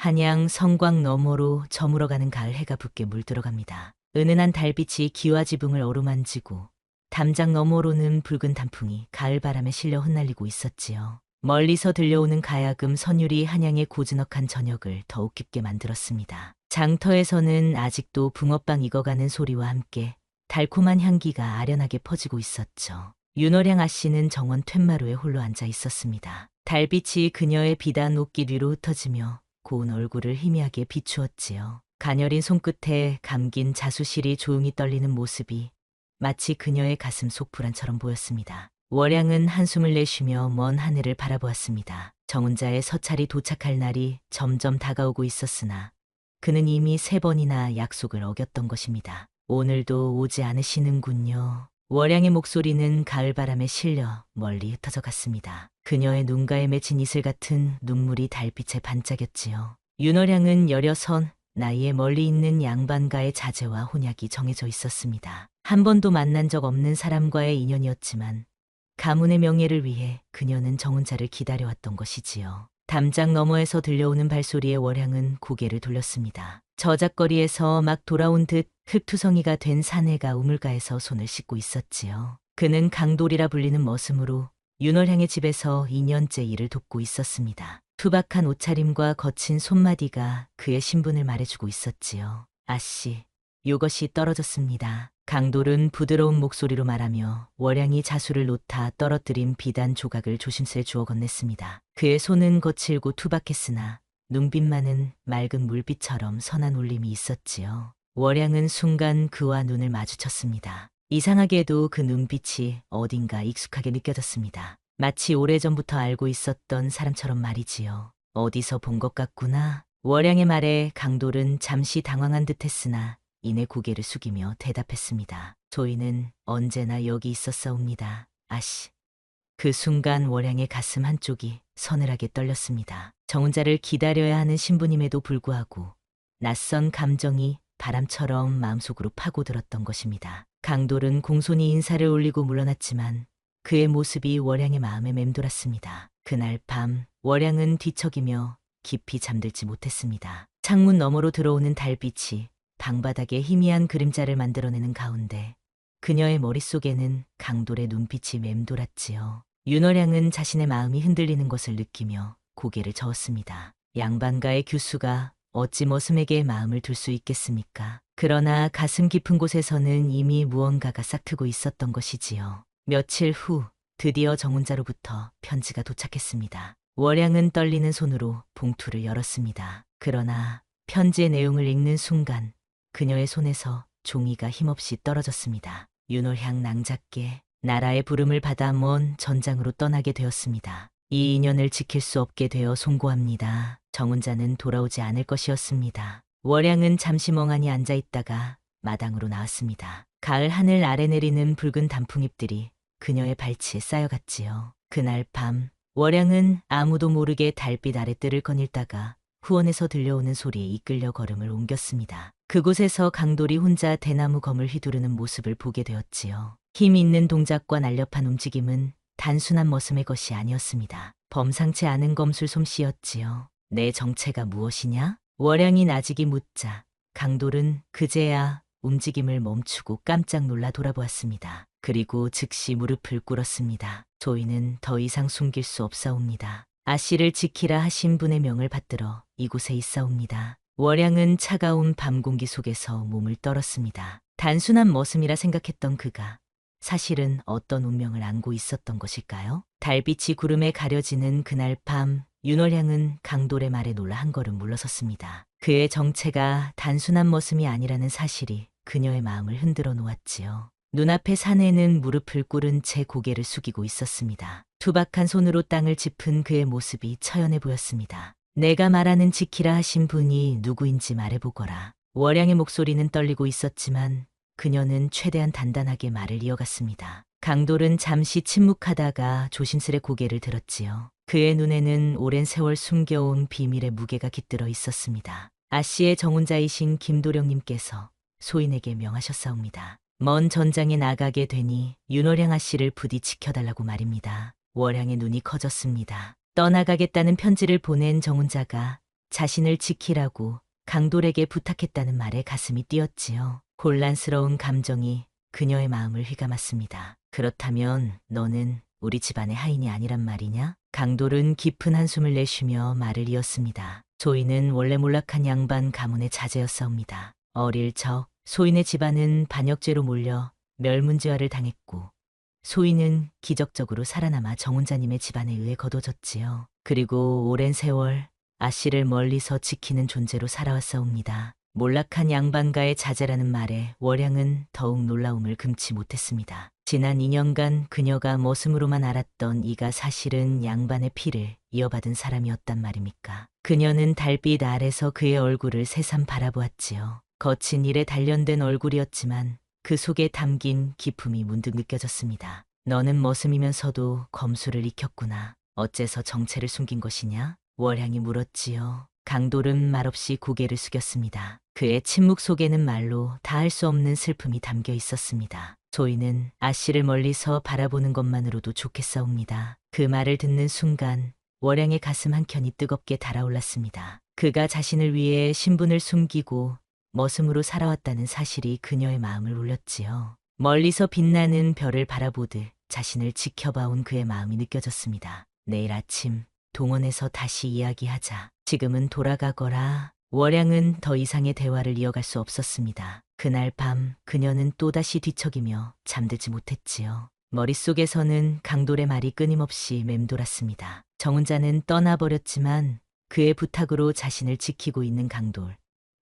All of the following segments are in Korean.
한양 성곽 너머로 저물어가는 가을 해가 붉게 물들어갑니다. 은은한 달빛이 기와 지붕을 어루만지고 담장 너머로는 붉은 단풍이 가을 바람에 실려 흩날리고 있었지요. 멀리서 들려오는 가야금 선율이 한양의 고즈넉한 저녁을 더욱 깊게 만들었습니다. 장터에서는 아직도 붕어빵 익어가는 소리와 함께 달콤한 향기가 아련하게 퍼지고 있었죠. 윤월양 아씨는 정원 툇마루에 홀로 앉아 있었습니다. 달빛이 그녀의 비단 옷깃 위로 흩어지며 고운 얼굴을 희미하게 비추었지요. 가녀린 손끝에 감긴 자수실이 조용히 떨리는 모습이 마치 그녀의 가슴 속 불안처럼 보였습니다. 월양은 한숨을 내쉬며 먼 하늘을 바라보았습니다. 정은자의 서찰이 도착할 날이 점점 다가오고 있었으나 그는 이미 3번이나 약속을 어겼던 것입니다. 오늘도 오지 않으시는군요. 월양의 목소리는 가을바람에 실려 멀리 흩어져 갔습니다. 그녀의 눈가에 맺힌 이슬 같은 눈물이 달빛에 반짝였지요. 윤월양은 16, 나이에 멀리 있는 양반가의 자제와 혼약이 정해져 있었습니다. 한 번도 만난 적 없는 사람과의 인연이었지만 가문의 명예를 위해 그녀는 정은자를 기다려왔던 것이지요. 담장 너머에서 들려오는 발소리에 월양은 고개를 돌렸습니다. 저작거리에서 막 돌아온 듯 흙투성이가 된 사내가 우물가에서 손을 씻고 있었지요. 그는 강돌이라 불리는 머슴으로 윤월향의 집에서 2년째 일을 돕고 있었습니다. 투박한 옷차림과 거친 손마디가 그의 신분을 말해주고 있었지요. 아씨, 요것이 떨어졌습니다. 강돌은 부드러운 목소리로 말하며 월양이 자수를 놓다 떨어뜨린 비단 조각을 조심스레 주워 건넸습니다. 그의 손은 거칠고 투박했으나 눈빛만은 맑은 물빛처럼 선한 울림이 있었지요. 월양은 순간 그와 눈을 마주쳤습니다. 이상하게도 그 눈빛이 어딘가 익숙하게 느껴졌습니다. 마치 오래전부터 알고 있었던 사람처럼 말이지요. 어디서 본 것 같구나. 월양의 말에 강돌은 잠시 당황한 듯했으나 이내 고개를 숙이며 대답했습니다. 저희는 언제나 여기 있었사옵니다. 아씨. 그 순간 월양의 가슴 한쪽이 서늘하게 떨렸습니다. 정은자를 기다려야 하는 신부님에도 불구하고 낯선 감정이 바람처럼 마음속으로 파고들었던 것입니다. 강돌은 공손히 인사를 올리고 물러났지만 그의 모습이 월양의 마음에 맴돌았습니다. 그날 밤 월양은 뒤척이며 깊이 잠들지 못했습니다. 창문 너머로 들어오는 달빛이 방바닥에 희미한 그림자를 만들어내는 가운데 그녀의 머릿속에는 강돌의 눈빛이 맴돌았지요. 윤월양은 자신의 마음이 흔들리는 것을 느끼며 고개를 저었습니다. 양반가의 규수가 어찌 머슴에게 마음을 둘 수 있겠습니까? 그러나 가슴 깊은 곳에서는 이미 무언가가 싹트고 있었던 것이지요. 며칠 후 드디어 정은자로부터 편지가 도착했습니다. 월양은 떨리는 손으로 봉투를 열었습니다. 그러나 편지의 내용을 읽는 순간 그녀의 손에서 종이가 힘없이 떨어졌습니다. 윤월향 낭작께 나라의 부름을 받아 먼 전장으로 떠나게 되었습니다. 이 인연을 지킬 수 없게 되어 송구합니다. 정은자는 돌아오지 않을 것이었습니다. 월양은 잠시 멍하니 앉아 있다가 마당으로 나왔습니다. 가을 하늘 아래 내리는 붉은 단풍잎들이 그녀의 발치에 쌓여갔지요. 그날 밤 월양은 아무도 모르게 달빛 아래 뜰을 거닐다가 후원에서 들려오는 소리에 이끌려 걸음을 옮겼습니다. 그곳에서 강돌이 혼자 대나무 검을 휘두르는 모습을 보게 되었지요. 힘 있는 동작과 날렵한 움직임은 단순한 머슴의 것이 아니었습니다. 범상치 않은 검술 솜씨였지요. 내 정체가 무엇이냐? 월양이 나직이 묻자 강돌은 그제야 움직임을 멈추고 깜짝 놀라 돌아보았습니다. 그리고 즉시 무릎을 꿇었습니다. 저희는 더 이상 숨길 수 없사옵니다. 아씨를 지키라 하신 분의 명을 받들어 이곳에 있사옵니다. 월양은 차가운 밤 공기 속에서 몸을 떨었습니다. 단순한 머슴이라 생각했던 그가 사실은 어떤 운명을 안고 있었던 것일까요? 달빛이 구름에 가려지는 그날 밤 윤월향은 강돌의 말에 놀라 한 걸음 물러섰습니다. 그의 정체가 단순한 머슴이 아니라는 사실이 그녀의 마음을 흔들어 놓았지요. 눈앞의 사내는 무릎을 꿇은 채 고개를 숙이고 있었습니다. 투박한 손으로 땅을 짚은 그의 모습이 처연해 보였습니다. 내가 말하는 지키라 하신 분이 누구인지 말해보거라. 월양의 목소리는 떨리고 있었지만 그녀는 최대한 단단하게 말을 이어갔습니다. 강돌은 잠시 침묵하다가 조심스레 고개를 들었지요. 그의 눈에는 오랜 세월 숨겨온 비밀의 무게가 깃들어 있었습니다. 아씨의 정혼자이신 김도령님께서 소인에게 명하셨사옵니다. 먼 전장에 나가게 되니 윤월향 아씨를 부디 지켜달라고 말입니다. 월향의 눈이 커졌습니다. 떠나가겠다는 편지를 보낸 정혼자가 자신을 지키라고 강돌에게 부탁했다는 말에 가슴이 뛰었지요. 혼란스러운 감정이 그녀의 마음을 휘감았습니다. 그렇다면 너는 우리 집안의 하인이 아니란 말이냐? 강돌은 깊은 한숨을 내쉬며 말을 이었습니다. 소인은 원래 몰락한 양반 가문의 자제였사옵니다. 어릴 적 소인의 집안은 반역죄로 몰려 멸문지화를 당했고 소인은 기적적으로 살아남아 정훈자님의 집안에 의해 거둬졌지요. 그리고 오랜 세월 아씨를 멀리서 지키는 존재로 살아왔사옵니다. 몰락한 양반가의 자제라는 말에 월양은 더욱 놀라움을 금치 못했습니다. 지난 2년간 그녀가 머슴으로만 알았던 이가 사실은 양반의 피를 이어받은 사람이었단 말입니까? 그녀는 달빛 아래서 그의 얼굴을 새삼 바라보았지요. 거친 일에 단련된 얼굴이었지만 그 속에 담긴 기품이 문득 느껴졌습니다. 너는 머슴이면서도 검술을 익혔구나. 어째서 정체를 숨긴 것이냐? 월향이 물었지요. 강돌은 말없이 고개를 숙였습니다. 그의 침묵 속에는 말로 다할 수 없는 슬픔이 담겨 있었습니다. 소인은 아씨를 멀리서 바라보는 것만으로도 좋겠사옵니다. 그 말을 듣는 순간 월향의 가슴 한켠이 뜨겁게 달아올랐습니다. 그가 자신을 위해 신분을 숨기고 머슴으로 살아왔다는 사실이 그녀의 마음을 울렸지요. 멀리서 빛나는 별을 바라보듯 자신을 지켜봐온 그의 마음이 느껴졌습니다. 내일 아침 동원에서 다시 이야기하자. 지금은 돌아가거라. 월양은 더 이상의 대화를 이어갈 수 없었습니다. 그날 밤 그녀는 또다시 뒤척이며 잠들지 못했지요. 머릿속에서는 강돌의 말이 끊임없이 맴돌았습니다. 정훈자는 떠나버렸지만 그의 부탁으로 자신을 지키고 있는 강돌.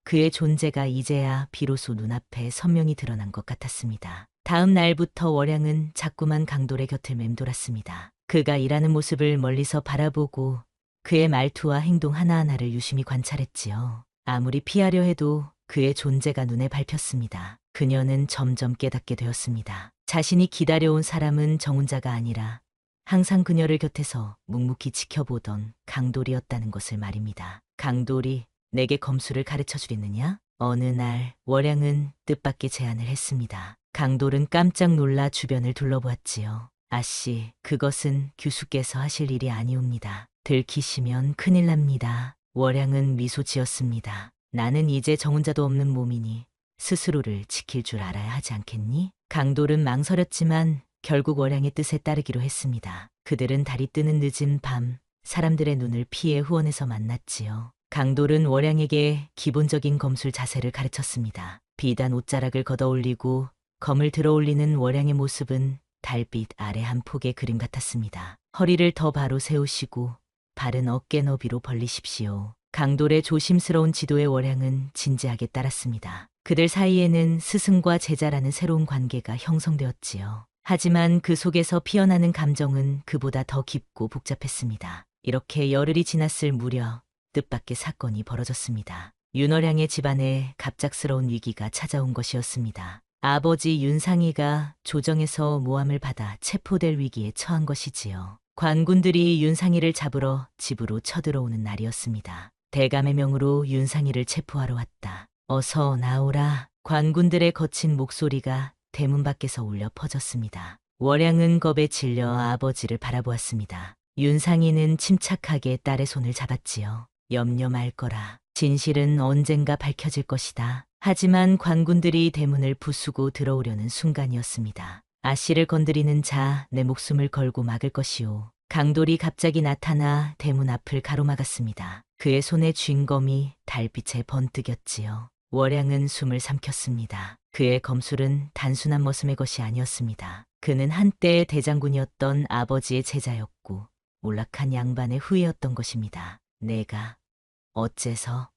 그의 존재가 이제야 비로소 눈앞에 선명히 드러난 것 같았습니다. 다음 날부터 월양은 자꾸만 강돌의 곁을 맴돌았습니다. 그가 일하는 모습을 멀리서 바라보고 그의 말투와 행동 하나하나를 유심히 관찰했지요. 아무리 피하려 해도 그의 존재가 눈에 밟혔습니다. 그녀는 점점 깨닫게 되었습니다. 자신이 기다려온 사람은 정훈자가 아니라 항상 그녀를 곁에서 묵묵히 지켜보던 강돌이었다는 것을 말입니다. 강돌이 내게 검술을 가르쳐 주겠느냐? 어느 날 월양은 뜻밖의 제안을 했습니다. 강돌은 깜짝 놀라 주변을 둘러보았지요. 아씨, 그것은 규수께서 하실 일이 아니옵니다. 들키시면 큰일 납니다. 월양은 미소 지었습니다. 나는 이제 정훈자도 없는 몸이니 스스로를 지킬 줄 알아야 하지 않겠니? 강돌은 망설였지만 결국 월양의 뜻에 따르기로 했습니다. 그들은 달이 뜨는 늦은 밤 사람들의 눈을 피해 후원에서 만났지요. 강돌은 월양에게 기본적인 검술 자세를 가르쳤습니다. 비단 옷자락을 걷어올리고 검을 들어올리는 월양의 모습은 달빛 아래 한 폭의 그림 같았습니다. 허리를 더 바로 세우시고 발은 어깨 너비로 벌리십시오. 강돌의 조심스러운 지도에 월양은 진지하게 따랐습니다. 그들 사이에는 스승과 제자라는 새로운 관계가 형성되었지요. 하지만 그 속에서 피어나는 감정은 그보다 더 깊고 복잡했습니다. 이렇게 열흘이 지났을 무렵 뜻밖의 사건이 벌어졌습니다. 윤월양의 집안에 갑작스러운 위기가 찾아온 것이었습니다. 아버지 윤상이가 조정에서 모함을 받아 체포될 위기에 처한 것이지요. 관군들이 윤상이를 잡으러 집으로 쳐들어오는 날이었습니다. 대감의 명으로 윤상이를 체포하러 왔다. 어서 나오라. 관군들의 거친 목소리가 대문 밖에서 울려 퍼졌습니다. 월양은 겁에 질려 아버지를 바라보았습니다. 윤상이는 침착하게 딸의 손을 잡았지요. 염려 말 거라. 진실은 언젠가 밝혀질 것이다. 하지만 관군들이 대문을 부수고 들어오려는 순간이었습니다. 아씨를 건드리는 자 내 목숨을 걸고 막을 것이오. 강돌이 갑자기 나타나 대문 앞을 가로막았습니다. 그의 손에 쥔 검이 달빛에 번뜩였지요. 월양은 숨을 삼켰습니다. 그의 검술은 단순한 머슴의 것이 아니었습니다. 그는 한때의 대장군이었던 아버지의 제자였고 몰락한 양반의 후예였던 것입니다. 내가 어째서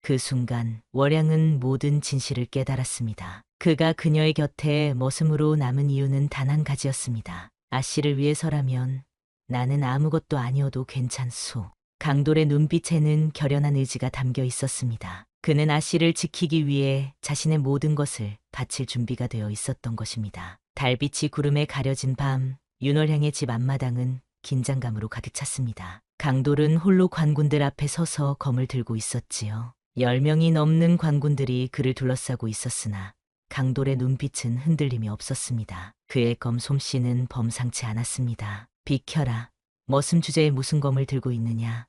그 순간 월양은 모든 진실을 깨달았습니다. 그가 그녀의 곁에 머슴으로 남은 이유는 단 한 가지였습니다. 아씨를 위해서라면 나는 아무것도 아니어도 괜찮소. 강돌의 눈빛에는 결연한 의지가 담겨 있었습니다. 그는 아씨를 지키기 위해 자신의 모든 것을 바칠 준비가 되어 있었던 것입니다. 달빛이 구름에 가려진 밤 윤월향의 집 앞마당은 긴장감으로 가득 찼습니다. 강돌은 홀로 관군들 앞에 서서 검을 들고 있었지요. 10명이 넘는 관군들이 그를 둘러싸고 있었으나 강돌의 눈빛은 흔들림이 없었습니다. 그의 검 솜씨는 범상치 않았습니다. 비켜라. 머슴 주제에 무슨 검을 들고 있느냐.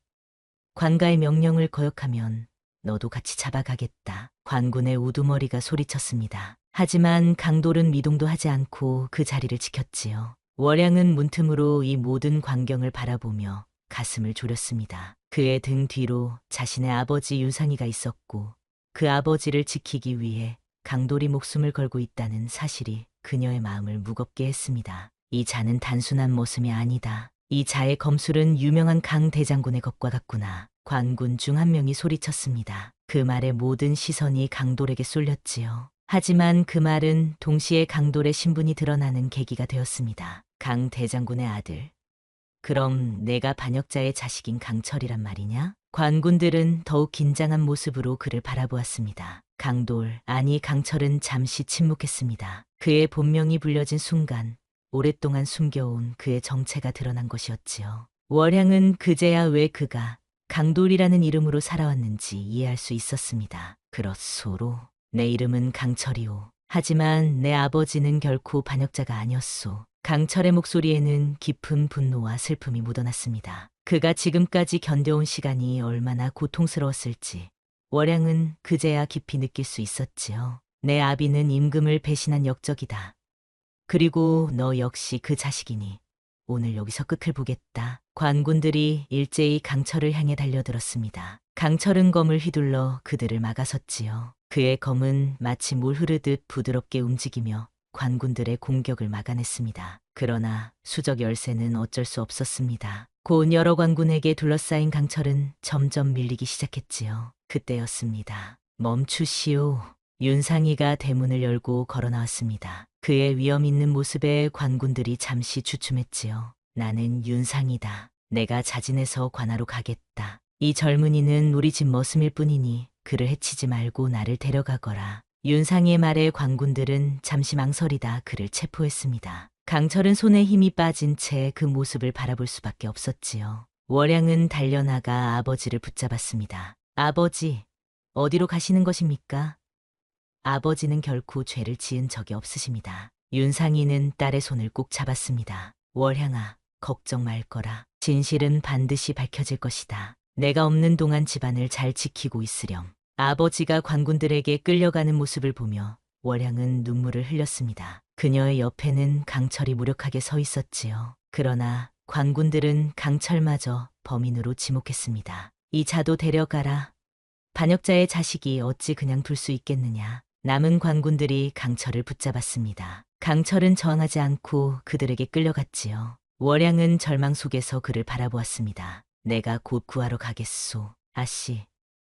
관가의 명령을 거역하면 너도 같이 잡아가겠다. 관군의 우두머리가 소리쳤습니다. 하지만 강돌은 미동도 하지 않고 그 자리를 지켰지요. 월양은 문틈으로 이 모든 광경을 바라보며 가슴을 졸였습니다. 그의 등 뒤로 자신의 아버지 윤상이가 있었고 그 아버지를 지키기 위해 강돌이 목숨을 걸고 있다는 사실이 그녀의 마음을 무겁게 했습니다. 이 자는 단순한 모습이 아니다. 이 자의 검술은 유명한 강 대장군의 것과 같구나. 관군 중 한 명이 소리쳤습니다. 그 말에 모든 시선이 강돌에게 쏠렸지요. 하지만 그 말은 동시에 강돌의 신분이 드러나는 계기가 되었습니다. 강 대장군의 아들. 그럼 내가 반역자의 자식인 강철이란 말이냐? 관군들은 더욱 긴장한 모습으로 그를 바라보았습니다. 강돌, 아니 강철은 잠시 침묵했습니다. 그의 본명이 불려진 순간 오랫동안 숨겨온 그의 정체가 드러난 것이었지요. 월양은 그제야 왜 그가 강돌이라는 이름으로 살아왔는지 이해할 수 있었습니다. 그렇소로. 내 이름은 강철이오. 하지만 내 아버지는 결코 반역자가 아니었소. 강철의 목소리에는 깊은 분노와 슬픔이 묻어났습니다. 그가 지금까지 견뎌온 시간이 얼마나 고통스러웠을지 월양은 그제야 깊이 느낄 수 있었지요. 내 아비는 임금을 배신한 역적이다. 그리고 너 역시 그 자식이니 오늘 여기서 끝을 보겠다. 관군들이 일제히 강철을 향해 달려들었습니다. 강철은 검을 휘둘러 그들을 막아섰지요. 그의 검은 마치 물 흐르듯 부드럽게 움직이며 관군들의 공격을 막아냈습니다. 그러나 수적 열세는 어쩔 수 없었습니다. 곧 여러 관군에게 둘러싸인 강철은 점점 밀리기 시작했지요. 그때였습니다. 멈추시오. 윤상이가 대문을 열고 걸어 나왔습니다. 그의 위험 있는 모습에 관군들이 잠시 주춤했지요. 나는 윤상이다. 내가 자진해서 관하로 가겠다. 이 젊은이는 우리 집 머슴일 뿐이니 그를 해치지 말고 나를 데려가거라. 윤상이의 말에 관군들은 잠시 망설이다 그를 체포했습니다. 강철은 손에 힘이 빠진 채 그 모습을 바라볼 수밖에 없었지요. 월양은 달려나가 아버지를 붙잡았습니다. 아버지, 어디로 가시는 것입니까? 아버지는 결코 죄를 지은 적이 없으십니다. 윤상이는 딸의 손을 꼭 잡았습니다. 월향아, 걱정 말 거라. 진실은 반드시 밝혀질 것이다. 내가 없는 동안 집안을 잘 지키고 있으렴. 아버지가 관군들에게 끌려가는 모습을 보며 월향은 눈물을 흘렸습니다. 그녀의 옆에는 강철이 무력하게 서 있었지요. 그러나 관군들은 강철마저 범인으로 지목했습니다. 이 자도 데려가라. 반역자의 자식이 어찌 그냥 둘 수 있겠느냐. 남은 관군들이 강철을 붙잡았습니다. 강철은 저항하지 않고 그들에게 끌려갔지요. 월양은 절망 속에서 그를 바라보았습니다. 내가 곧 구하러 가겠소. 아씨,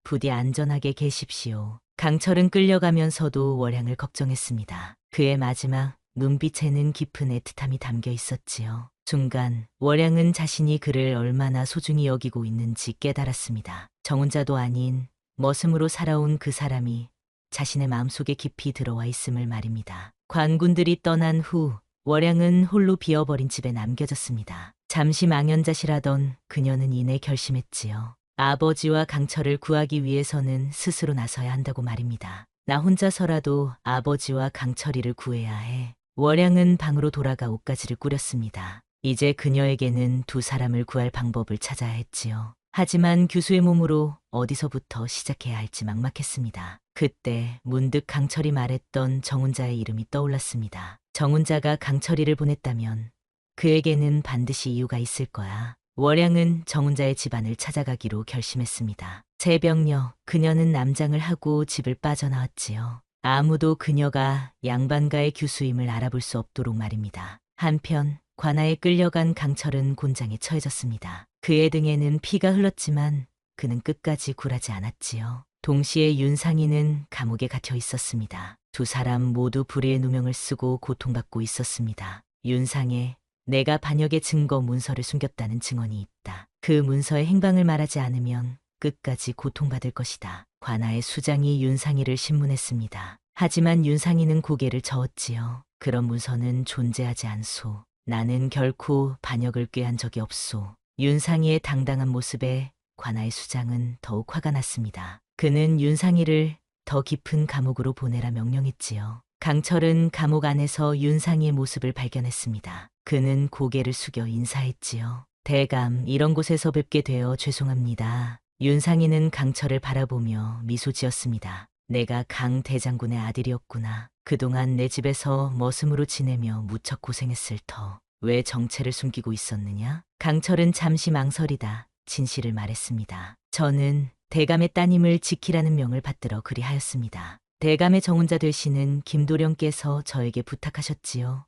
부디 안전하게 계십시오. 강철은 끌려가면서도 월양을 걱정했습니다. 그의 마지막 눈빛에는 깊은 애틋함이 담겨 있었지요. 순간 월양은 자신이 그를 얼마나 소중히 여기고 있는지 깨달았습니다. 정혼자도 아닌 머슴으로 살아온 그 사람이 자신의 마음속에 깊이 들어와 있음을 말입니다. 관군들이 떠난 후 월양은 홀로 비어버린 집에 남겨졌습니다. 잠시 망연자실하던 그녀는 이내 결심했지요. 아버지와 강철을 구하기 위해서는 스스로 나서야 한다고 말입니다. 나 혼자서라도 아버지와 강철이를 구해야 해. 월양은 방으로 돌아가 옷가지를 꾸렸습니다. 이제 그녀에게는 두 사람을 구할 방법을 찾아야 했지요. 하지만 교수의 몸으로 어디서부터 시작해야 할지 막막했습니다. 그때 문득 강철이 말했던 정훈자의 이름이 떠올랐습니다. 정훈자가 강철이를 보냈다면 그에게는 반드시 이유가 있을 거야. 월양은 정훈자의 집안을 찾아가기로 결심했습니다. 새벽녘 그녀는 남장을 하고 집을 빠져나왔지요. 아무도 그녀가 양반가의 교수임을 알아볼 수 없도록 말입니다. 한편 관아에 끌려간 강철은 곤장에 처해졌습니다. 그의 등에는 피가 흘렀지만 그는 끝까지 굴하지 않았지요. 동시에 윤상이는 감옥에 갇혀 있었습니다. 두 사람 모두 불의의 누명을 쓰고 고통받고 있었습니다. 윤상에 내가 반역의 증거 문서를 숨겼다는 증언이 있다. 그 문서의 행방을 말하지 않으면 끝까지 고통받을 것이다. 관아의 수장이 윤상이를 신문했습니다. 하지만 윤상이는 고개를 저었지요. 그런 문서는 존재하지 않소. 나는 결코 반역을 꾀한 적이 없소. 윤상이의 당당한 모습에 관아의 수장은 더욱 화가 났습니다. 그는 윤상이를 더 깊은 감옥으로 보내라 명령했지요. 강철은 감옥 안에서 윤상이의 모습을 발견했습니다. 그는 고개를 숙여 인사했지요. 대감, 이런 곳에서 뵙게 되어 죄송합니다. 윤상이는 강철을 바라보며 미소 지었습니다. 내가 강 대장군의 아들이었구나. 그동안 내 집에서 머슴으로 지내며 무척 고생했을 터. 왜 정체를 숨기고 있었느냐? 강철은 잠시 망설이다 진실을 말했습니다. 저는 대감의 따님을 지키라는 명을 받들어 그리하였습니다. 대감의 정혼자 되시는 김도령께서 저에게 부탁하셨지요.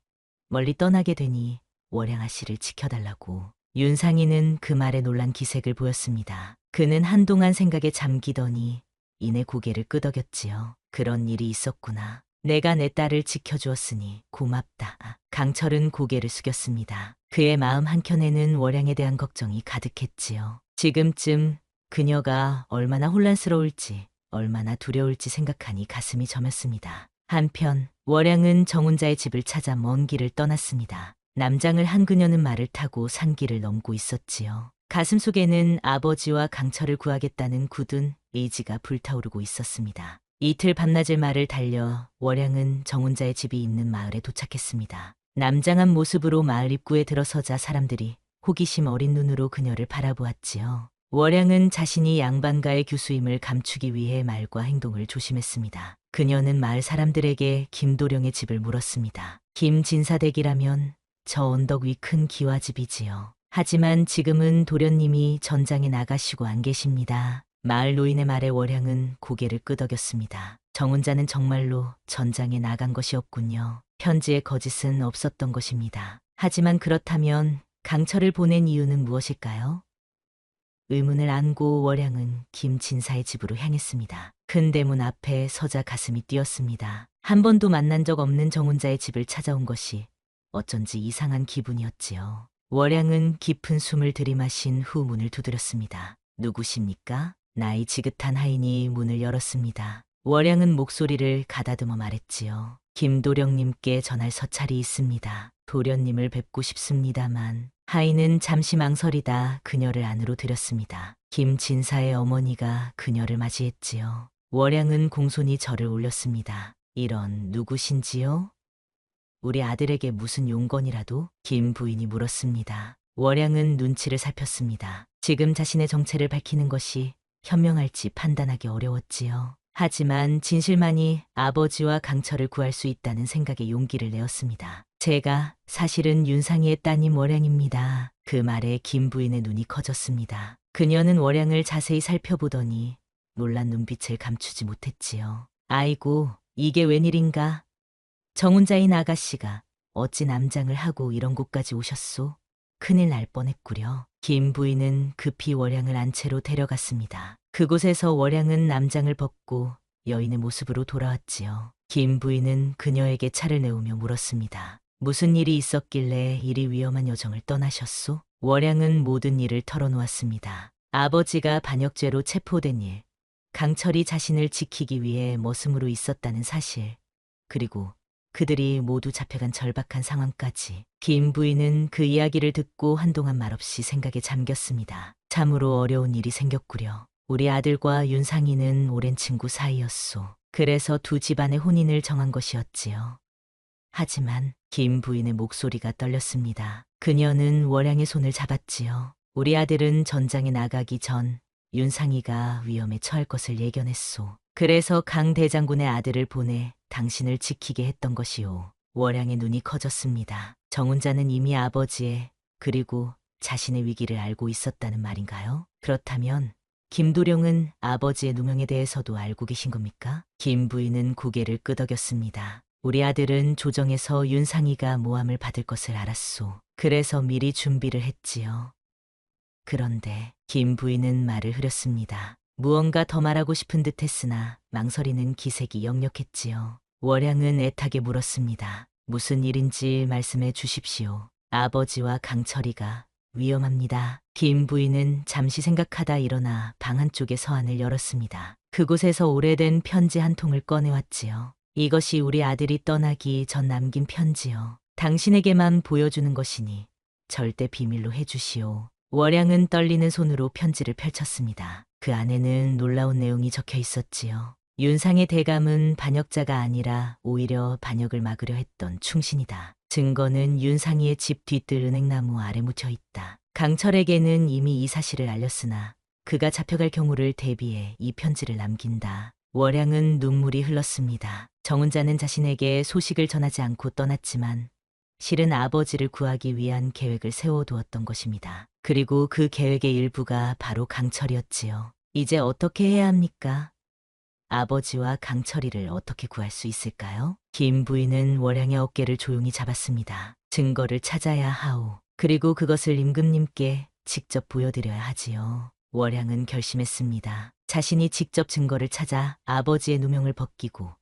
멀리 떠나게 되니 월양아 씨를 지켜달라고. 윤상이는 그 말에 놀란 기색을 보였습니다. 그는 한동안 생각에 잠기더니 이내 고개를 끄덕였지요. 그런 일이 있었구나. 내가 내 딸을 지켜주었으니 고맙다. 강철은 고개를 숙였습니다. 그의 마음 한켠에는 월양에 대한 걱정이 가득했지요. 지금쯤 그녀가 얼마나 혼란스러울지, 얼마나 두려울지 생각하니 가슴이 저몄습니다. 한편 월양은 정훈자의 집을 찾아 먼 길을 떠났습니다. 남장을 한 그녀는 말을 타고 산길을 넘고 있었지요. 가슴속에는 아버지와 강철을 구하겠다는 굳은 의지가 불타오르고 있었습니다. 이틀 밤낮을 말을 달려 월양은 정훈자의 집이 있는 마을에 도착했습니다. 남장한 모습으로 마을 입구에 들어서자 사람들이 호기심 어린 눈으로 그녀를 바라보았지요. 월양은 자신이 양반가의 교수임을 감추기 위해 말과 행동을 조심했습니다. 그녀는 마을 사람들에게 김도령의 집을 물었습니다. 김진사댁이라면 저 언덕 위 큰 기와집이지요. 하지만 지금은 도련님이 전장에 나가시고 안 계십니다. 마을 노인의 말에 월양은 고개를 끄덕였습니다. 정훈자는 정말로 전장에 나간 것이었군요. 편지에 거짓은 없었던 것입니다. 하지만 그렇다면 강철을 보낸 이유는 무엇일까요? 의문을 안고 월양은 김진사의 집으로 향했습니다. 큰 대문 앞에 서자 가슴이 뛰었습니다. 한 번도 만난 적 없는 정훈자의 집을 찾아온 것이 어쩐지 이상한 기분이었지요. 월양은 깊은 숨을 들이마신 후 문을 두드렸습니다. 누구십니까? 나이 지긋한 하인이 문을 열었습니다. 월양은 목소리를 가다듬어 말했지요. 김도령님께 전할 서찰이 있습니다. 도련님을 뵙고 싶습니다만. 하인은 잠시 망설이다 그녀를 안으로 들였습니다. 김진사의 어머니가 그녀를 맞이했지요. 월양은 공손히 절을 올렸습니다. 이런 누구신지요? 우리 아들에게 무슨 용건이라도? 김 부인이 물었습니다. 월양은 눈치를 살폈습니다. 지금 자신의 정체를 밝히는 것이 현명할지 판단하기 어려웠지요. 하지만 진실만이 아버지와 강철을 구할 수 있다는 생각에 용기를 내었습니다. 제가 사실은 윤상이의 따님 월양입니다. 그 말에 김 부인의 눈이 커졌습니다. 그녀는 월양을 자세히 살펴보더니 놀란 눈빛을 감추지 못했지요. 아이고, 이게 웬일인가? 정훈자인 아가씨가 어찌 남장을 하고 이런 곳까지 오셨소? 큰일 날 뻔했구려. 김 부인은 급히 월양을 안채로 데려갔습니다. 그곳에서 월양은 남장을 벗고 여인의 모습으로 돌아왔지요. 김 부인은 그녀에게 차를 내오며 물었습니다. 무슨 일이 있었길래 이리 위험한 여정을 떠나셨소? 월양은 모든 일을 털어놓았습니다. 아버지가 반역죄로 체포된 일, 강철이 자신을 지키기 위해 머슴으로 있었다는 사실, 그리고 그들이 모두 잡혀간 절박한 상황까지. 김 부인은 그 이야기를 듣고 한동안 말없이 생각에 잠겼습니다. 참으로 어려운 일이 생겼구려. 우리 아들과 윤상이는 오랜 친구 사이였소. 그래서 두 집안의 혼인을 정한 것이었지요. 하지만 김 부인의 목소리가 떨렸습니다. 그녀는 월양의 손을 잡았지요. 우리 아들은 전장에 나가기 전 윤상이가 위험에 처할 것을 예견했소. 그래서 강 대장군의 아들을 보내 당신을 지키게 했던 것이오. 월양의 눈이 커졌습니다. 정훈자는 이미 아버지의 그리고 자신의 위기를 알고 있었다는 말인가요? 그렇다면 김도령은 아버지의 누명에 대해서도 알고 계신 겁니까? 김 부인은 고개를 끄덕였습니다. 우리 아들은 조정에서 윤상이가 모함을 받을 것을 알았소. 그래서 미리 준비를 했지요. 그런데 김 부인은 말을 흐렸습니다. 무언가 더 말하고 싶은 듯 했으나 망설이는 기색이 역력했지요. 월양은 애타게 물었습니다. 무슨 일인지 말씀해 주십시오. 아버지와 강철이가 위험합니다. 김 부인은 잠시 생각하다 일어나 방 한쪽의 서안을 열었습니다. 그곳에서 오래된 편지 한 통을 꺼내왔지요. 이것이 우리 아들이 떠나기 전 남긴 편지요. 당신에게만 보여주는 것이니 절대 비밀로 해주시오. 월양은 떨리는 손으로 편지를 펼쳤습니다. 그 안에는 놀라운 내용이 적혀 있었지요. 윤상의 대감은 반역자가 아니라 오히려 반역을 막으려 했던 충신이다. 증거는 윤상이의 집 뒤뜰 은행나무 아래 묻혀 있다. 강철에게는 이미 이 사실을 알렸으나 그가 잡혀갈 경우를 대비해 이 편지를 남긴다. 월양은 눈물이 흘렀습니다. 정은자는 자신에게 소식을 전하지 않고 떠났지만 실은 아버지를 구하기 위한 계획을 세워두었던 것입니다. 그리고 그 계획의 일부가 바로 강철이었지요. 이제 어떻게 해야 합니까? 아버지와 강철이를 어떻게 구할 수 있을까요? 김 부인은 월양의 어깨를 조용히 잡았습니다. 증거를 찾아야 하오. 그리고 그것을 임금님께 직접 보여드려야 하지요. 월양은 결심했습니다. 자신이 직접 증거를 찾아 아버지의 누명을 벗기고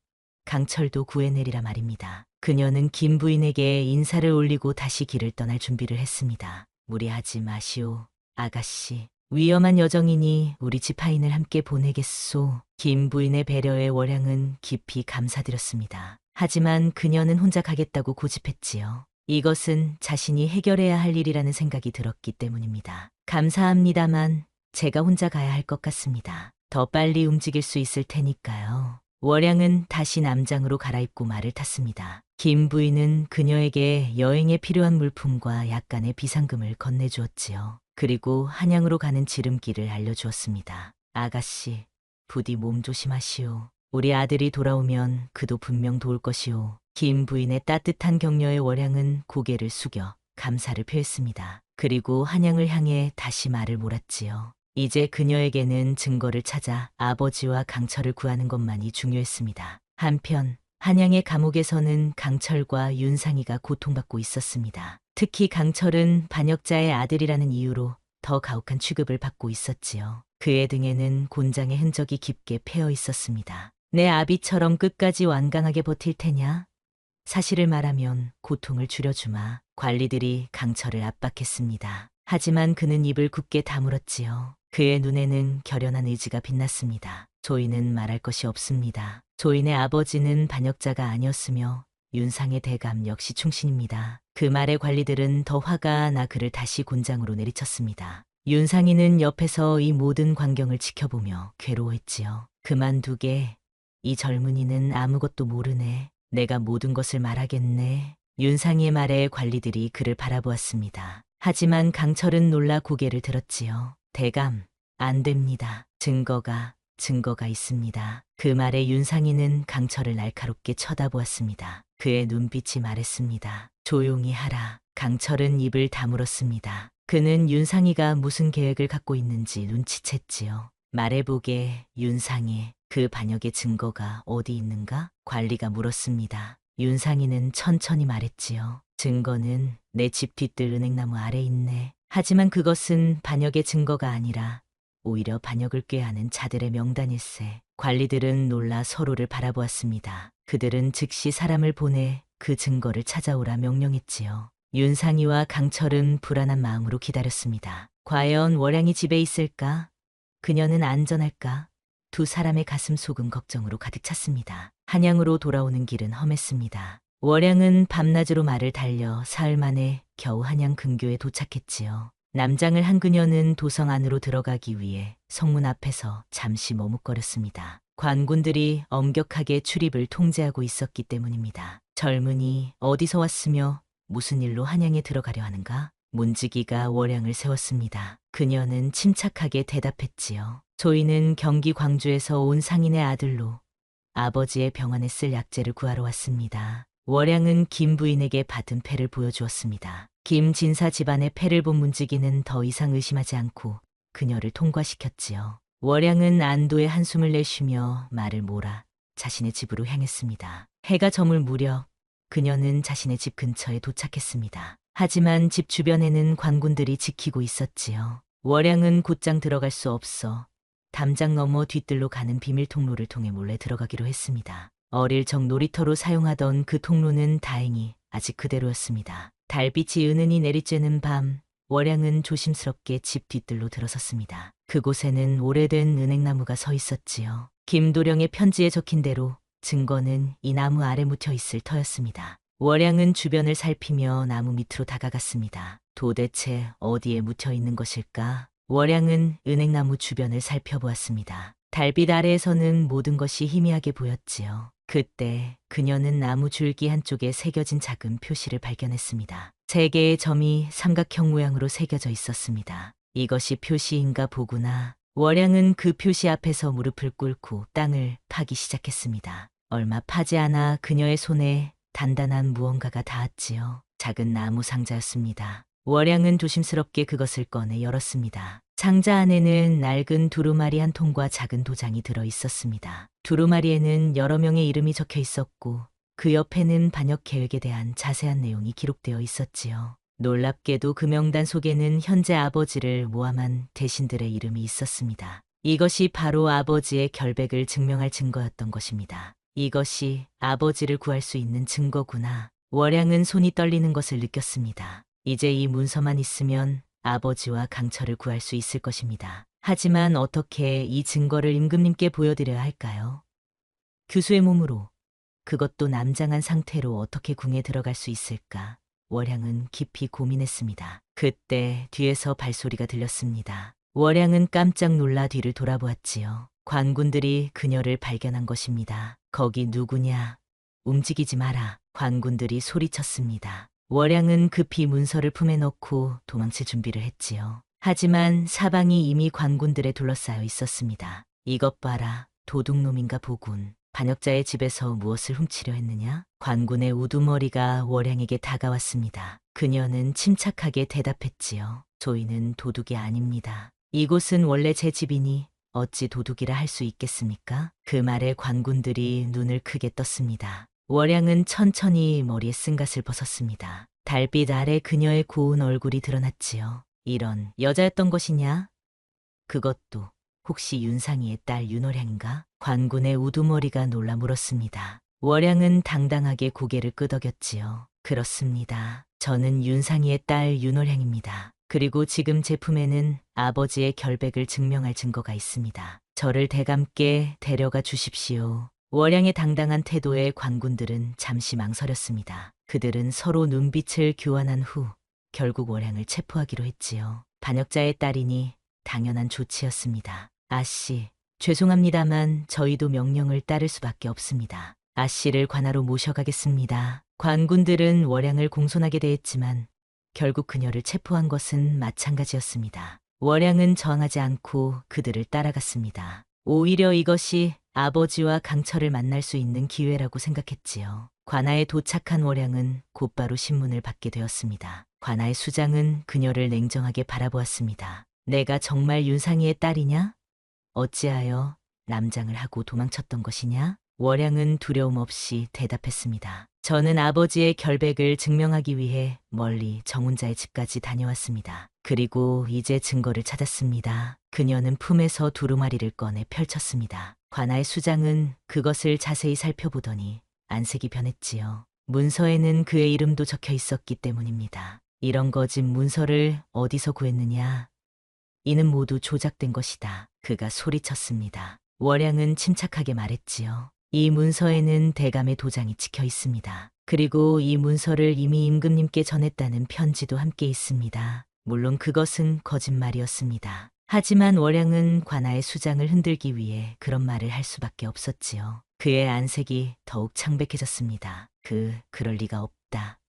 강철도 구해내리라 말입니다. 그녀는 김 부인에게 인사를 올리고 다시 길을 떠날 준비를 했습니다. 무리하지 마시오, 아가씨. 위험한 여정이니 우리 지파인을 함께 보내겠소. 김 부인의 배려에 월양은 깊이 감사드렸습니다. 하지만 그녀는 혼자 가겠다고 고집했지요. 이것은 자신이 해결해야 할 일이라는 생각이 들었기 때문입니다. 감사합니다만 제가 혼자 가야 할 것 같습니다. 더 빨리 움직일 수 있을 테니까요. 월양은 다시 남장으로 갈아입고 말을 탔습니다. 김 부인은 그녀에게 여행에 필요한 물품과 약간의 비상금을 건네주었지요. 그리고 한양으로 가는 지름길을 알려주었습니다. 아가씨, 부디 몸 조심하시오. 우리 아들이 돌아오면 그도 분명 도울 것이오. 김 부인의 따뜻한 격려에 월양은 고개를 숙여 감사를 표했습니다. 그리고 한양을 향해 다시 말을 몰았지요. 이제 그녀에게는 증거를 찾아 아버지와 강철을 구하는 것만이 중요했습니다. 한편 한양의 감옥에서는 강철과 윤상이가 고통받고 있었습니다. 특히 강철은 반역자의 아들이라는 이유로 더 가혹한 취급을 받고 있었지요. 그의 등에는 곤장의 흔적이 깊게 패여 있었습니다. 내 아비처럼 끝까지 완강하게 버틸 테냐? 사실을 말하면 고통을 줄여주마. 관리들이 강철을 압박했습니다. 하지만 그는 입을 굳게 다물었지요. 그의 눈에는 결연한 의지가 빛났습니다. 조이는 말할 것이 없습니다. 조인의 아버지는 반역자가 아니었으며 윤상의 대감 역시 충신입니다. 그 말에 관리들은 더 화가 나 그를 다시 곤장으로 내리쳤습니다. 윤상이는 옆에서 이 모든 광경을 지켜보며 괴로워했지요. 그만두게. 이 젊은이는 아무것도 모르네. 내가 모든 것을 말하겠네. 윤상이의 말에 관리들이 그를 바라보았습니다. 하지만 강철은 놀라 고개를 들었지요. 대감, 안 됩니다. 증거가 있습니다. 그 말에 윤상이는 강철을 날카롭게 쳐다보았습니다. 그의 눈빛이 말했습니다. 조용히 하라. 강철은 입을 다물었습니다. 그는 윤상이가 무슨 계획을 갖고 있는지 눈치챘지요. 말해보게, 윤상이. 그 반역의 증거가 어디 있는가? 관리가 물었습니다. 윤상이는 천천히 말했지요. 증거는 내 집 뒤뜰 은행나무 아래 있네. 하지만 그것은 반역의 증거가 아니라 오히려 반역을 꾀하는 자들의 명단일세. 관리들은 놀라 서로를 바라보았습니다. 그들은 즉시 사람을 보내 그 증거를 찾아오라 명령했지요. 윤상이와 강철은 불안한 마음으로 기다렸습니다. 과연 월양이 집에 있을까? 그녀는 안전할까? 두 사람의 가슴 속은 걱정으로 가득 찼습니다. 한양으로 돌아오는 길은 험했습니다. 월양은 밤낮으로 말을 달려 사흘 만에 겨우 한양 근교에 도착했지요. 남장을 한 그녀는 도성 안으로 들어가기 위해 성문 앞에서 잠시 머뭇거렸습니다. 관군들이 엄격하게 출입을 통제하고 있었기 때문입니다. 젊은이 어디서 왔으며 무슨 일로 한양에 들어가려 하는가? 문지기가 월양을 세웠습니다. 그녀는 침착하게 대답했지요. 저희는 경기 광주에서 온 상인의 아들로 아버지의 병원에 쓸 약재를 구하러 왔습니다. 월양은 김 부인에게 받은 패를 보여주었습니다. 김 진사 집안의 패를 본 문지기는 더 이상 의심하지 않고 그녀를 통과시켰지요. 월양은 안도의 한숨을 내쉬며 말을 몰아 자신의 집으로 향했습니다. 해가 저물 무렵 그녀는 자신의 집 근처에 도착했습니다. 하지만 집 주변에는 관군들이 지키고 있었지요. 월양은 곧장 들어갈 수 없어 담장 너머 뒤뜰로 가는 비밀 통로를 통해 몰래 들어가기로 했습니다. 어릴 적 놀이터로 사용하던 그 통로는 다행히 아직 그대로였습니다. 달빛이 은은히 내리쬐는 밤, 월양은 조심스럽게 집 뒤뜰로 들어섰습니다. 그곳에는 오래된 은행나무가 서 있었지요. 김도령의 편지에 적힌 대로 증거는 이 나무 아래 묻혀 있을 터였습니다. 월양은 주변을 살피며 나무 밑으로 다가갔습니다. 도대체 어디에 묻혀 있는 것일까? 월양은 은행나무 주변을 살펴보았습니다. 달빛 아래에서는 모든 것이 희미하게 보였지요. 그때 그녀는 나무 줄기 한쪽에 새겨진 작은 표시를 발견했습니다. 세 개의 점이 삼각형 모양으로 새겨져 있었습니다. 이것이 표시인가 보구나. 월양은 그 표시 앞에서 무릎을 꿇고 땅을 파기 시작했습니다. 얼마 파지 않아 그녀의 손에 단단한 무언가가 닿았지요. 작은 나무 상자였습니다. 월양은 조심스럽게 그것을 꺼내 열었습니다. 상자 안에는 낡은 두루마리 한 통과 작은 도장이 들어 있었습니다. 두루마리에는 여러 명의 이름이 적혀 있었고 그 옆에는 반역 계획에 대한 자세한 내용이 기록되어 있었지요. 놀랍게도 그 명단 속에는 현재 아버지를 모함한 대신들의 이름이 있었습니다. 이것이 바로 아버지의 결백을 증명할 증거였던 것입니다. 이것이 아버지를 구할 수 있는 증거구나. 월양은 손이 떨리는 것을 느꼈습니다. 이제 이 문서만 있으면 아버지와 강철을 구할 수 있을 것입니다. 하지만 어떻게 이 증거를 임금님께 보여드려야 할까요? 교수의 몸으로, 그것도 남장한 상태로 어떻게 궁에 들어갈 수 있을까? 월양은 깊이 고민했습니다. 그때 뒤에서 발소리가 들렸습니다. 월양은 깜짝 놀라 뒤를 돌아보았지요. 관군들이 그녀를 발견한 것입니다. 거기 누구냐? 움직이지 마라. 관군들이 소리쳤습니다. 월양은 급히 문서를 품에 넣고 도망칠 준비를 했지요. 하지만 사방이 이미 관군들에 둘러싸여 있었습니다. 이것 봐라. 도둑놈인가 보군. 반역자의 집에서 무엇을 훔치려 했느냐? 관군의 우두머리가 월양에게 다가왔습니다. 그녀는 침착하게 대답했지요. 저희는 도둑이 아닙니다. 이곳은 원래 제 집이니 어찌 도둑이라 할 수 있겠습니까? 그 말에 관군들이 눈을 크게 떴습니다. 월양은 천천히 머리에 쓴갓을 벗었습니다. 달빛 아래 그녀의 고운 얼굴이 드러났지요. 이런 여자였던 것이냐? 그것도 혹시 윤상이의 딸 윤월양인가? 관군의 우두머리가 놀라 물었습니다. 월양은 당당하게 고개를 끄덕였지요. 그렇습니다. 저는 윤상이의 딸 윤월양입니다. 그리고 지금 제 품에는 아버지의 결백을 증명할 증거가 있습니다. 저를 대감께 데려가 주십시오. 월양의 당당한 태도에 관군들은 잠시 망설였습니다. 그들은 서로 눈빛을 교환한 후 결국 월양을 체포하기로 했지요. 반역자의 딸이니 당연한 조치였습니다. 아씨, 죄송합니다만 저희도 명령을 따를 수밖에 없습니다. 아씨를 관하로 모셔가겠습니다. 관군들은 월양을 공손하게 대했지만 결국 그녀를 체포한 것은 마찬가지였습니다. 월양은 저항하지 않고 그들을 따라갔습니다. 오히려 이것이 아버지와 강철을 만날 수 있는 기회라고 생각했지요. 관아에 도착한 월양은 곧바로 신문을 받게 되었습니다. 관아의 수장은 그녀를 냉정하게 바라보았습니다. 내가 정말 윤상이의 딸이냐? 어찌하여 남장을 하고 도망쳤던 것이냐? 월양은 두려움 없이 대답했습니다. 저는 아버지의 결백을 증명하기 위해 멀리 정훈자의 집까지 다녀왔습니다. 그리고 이제 증거를 찾았습니다. 그녀는 품에서 두루마리를 꺼내 펼쳤습니다. 관아의 수장은 그것을 자세히 살펴보더니 안색이 변했지요. 문서에는 그의 이름도 적혀 있었기 때문입니다. 이런 거짓 문서를 어디서 구했느냐? 이는 모두 조작된 것이다. 그가 소리쳤습니다. 월양은 침착하게 말했지요. 이 문서에는 대감의 도장이 찍혀 있습니다. 그리고 이 문서를 이미 임금님께 전했다는 편지도 함께 있습니다. 물론 그것은 거짓말이었습니다. 하지만 월양은 관아의 수장을 흔들기 위해 그런 말을 할 수밖에 없었지요. 그의 안색이 더욱 창백해졌습니다. 그럴 리가 없다.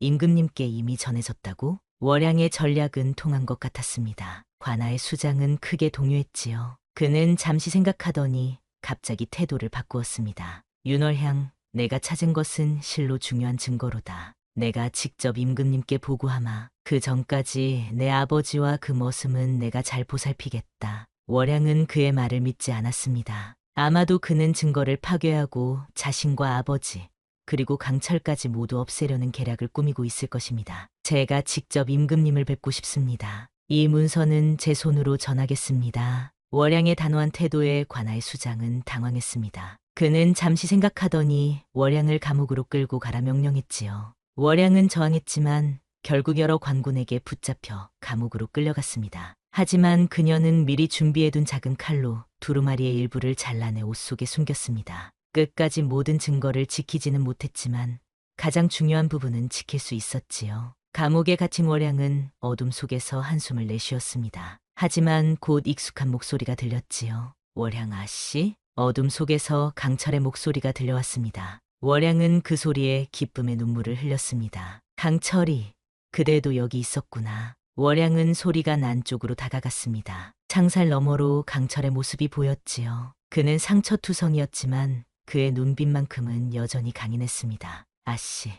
임금님께 이미 전해졌다고? 월양의 전략은 통한 것 같았습니다. 관아의 수장은 크게 동요했지요. 그는 잠시 생각하더니 갑자기 태도를 바꾸었습니다. 윤월향, 내가 찾은 것은 실로 중요한 증거로다. 내가 직접 임금님께 보고하마. 그 전까지 내 아버지와 그 머슴은 내가 잘 보살피겠다. 월양은 그의 말을 믿지 않았습니다. 아마도 그는 증거를 파괴하고 자신과 아버지, 그리고 강철까지 모두 없애려는 계략을 꾸미고 있을 것입니다. 제가 직접 임금님을 뵙고 싶습니다. 이 문서는 제 손으로 전하겠습니다. 월양의 단호한 태도에 관아의 수장은 당황했습니다. 그는 잠시 생각하더니 월양을 감옥으로 끌고 가라 명령했지요. 월양은 저항했지만 결국 여러 관군에게 붙잡혀 감옥으로 끌려갔습니다. 하지만 그녀는 미리 준비해둔 작은 칼로 두루마리의 일부를 잘라내 옷 속에 숨겼습니다. 끝까지 모든 증거를 지키지는 못했지만 가장 중요한 부분은 지킬 수 있었지요. 감옥에 갇힌 월양은 어둠 속에서 한숨을 내쉬었습니다. 하지만 곧 익숙한 목소리가 들렸지요. 월양 아씨? 어둠 속에서 강철의 목소리가 들려왔습니다. 월양은 그 소리에 기쁨의 눈물을 흘렸습니다. 강철이, 그대도 여기 있었구나. 월양은 소리가 난 쪽으로 다가갔습니다. 창살 너머로 강철의 모습이 보였지요. 그는 상처투성이었지만 그의 눈빛만큼은 여전히 강인했습니다. 아씨,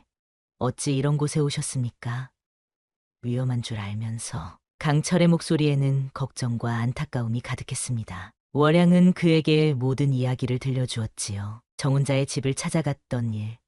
어찌 이런 곳에 오셨습니까? 위험한 줄 알면서. 강철의 목소리에는 걱정과 안타까움이 가득했습니다. 월양은 그에게 모든 이야기를 들려주었지요. 정훈자의 집을 찾아갔던 일,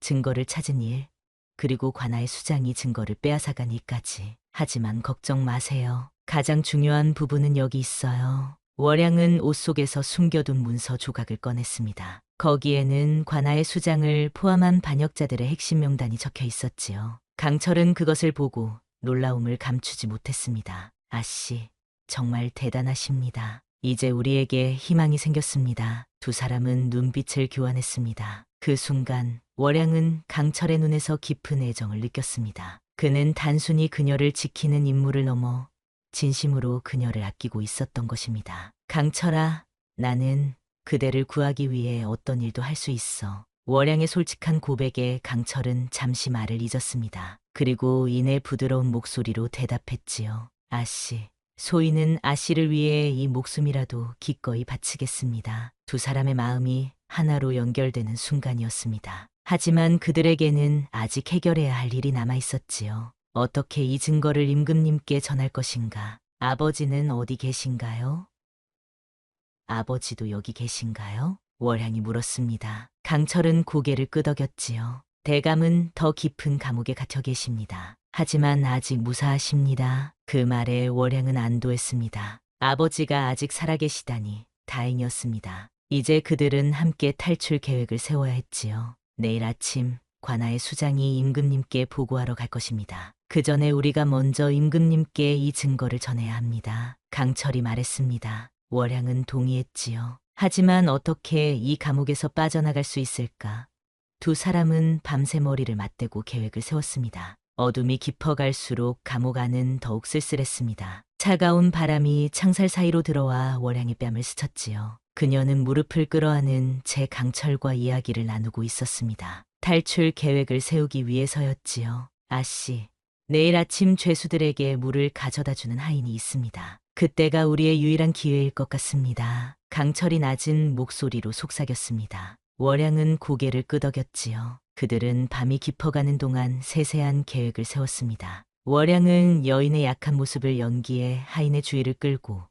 증거를 찾은 일, 그리고 관아의 수장이 증거를 빼앗아간 일까지. 하지만 걱정 마세요. 가장 중요한 부분은 여기 있어요. 월양은 옷 속에서 숨겨둔 문서 조각을 꺼냈습니다. 거기에는 관아의 수장을 포함한 반역자들의 핵심 명단이 적혀 있었지요. 강철은 그것을 보고 놀라움을 감추지 못했습니다. 아씨, 정말 대단하십니다. 이제 우리에게 희망이 생겼습니다. 두 사람은 눈빛을 교환했습니다. 그 순간 월양은 강철의 눈에서 깊은 애정을 느꼈습니다. 그는 단순히 그녀를 지키는 임무를 넘어 진심으로 그녀를 아끼고 있었던 것입니다. 강철아, 나는 그대를 구하기 위해 어떤 일도 할 수 있어. 월양의 솔직한 고백에 강철은 잠시 말을 잊었습니다. 그리고 이내 부드러운 목소리로 대답했지요. 아씨, 소희는 아씨를 위해 이 목숨이라도 기꺼이 바치겠습니다. 두 사람의 마음이 하나로 연결되는 순간이었습니다. 하지만 그들에게는 아직 해결해야 할 일이 남아 있었지요. 어떻게 이 증거를 임금님께 전할 것인가? 아버지는 어디 계신가요? 아버지도 여기 계신가요? 월향이 물었습니다. 강철은 고개를 끄덕였지요. 대감은 더 깊은 감옥에 갇혀 계십니다. 하지만 아직 무사하십니다. 그 말에 월향은 안도했습니다. 아버지가 아직 살아계시다니 다행이었습니다. 이제 그들은 함께 탈출 계획을 세워야 했지요. 내일 아침 관아의 수장이 임금님께 보고하러 갈 것입니다. 그 전에 우리가 먼저 임금님께 이 증거를 전해야 합니다. 강철이 말했습니다. 월향은 동의했지요. 하지만 어떻게 이 감옥에서 빠져나갈 수 있을까? 두 사람은 밤새 머리를 맞대고 계획을 세웠습니다. 어둠이 깊어갈수록 감옥 안은 더욱 쓸쓸했습니다. 차가운 바람이 창살 사이로 들어와 월향의 뺨을 스쳤지요. 그녀는 무릎을 끌어안은 제 강철과 이야기를 나누고 있었습니다. 탈출 계획을 세우기 위해서였지요. 아씨, 내일 아침 죄수들에게 물을 가져다주는 하인이 있습니다. 그때가 우리의 유일한 기회일 것 같습니다. 강철이 낮은 목소리로 속삭였습니다. 월향은 고개를 끄덕였지요. 그들은 밤이 깊어가는 동안 세세한 계획을 세웠습니다. 월향은 여인의 약한 모습을 연기해 하인의 주의를 끌고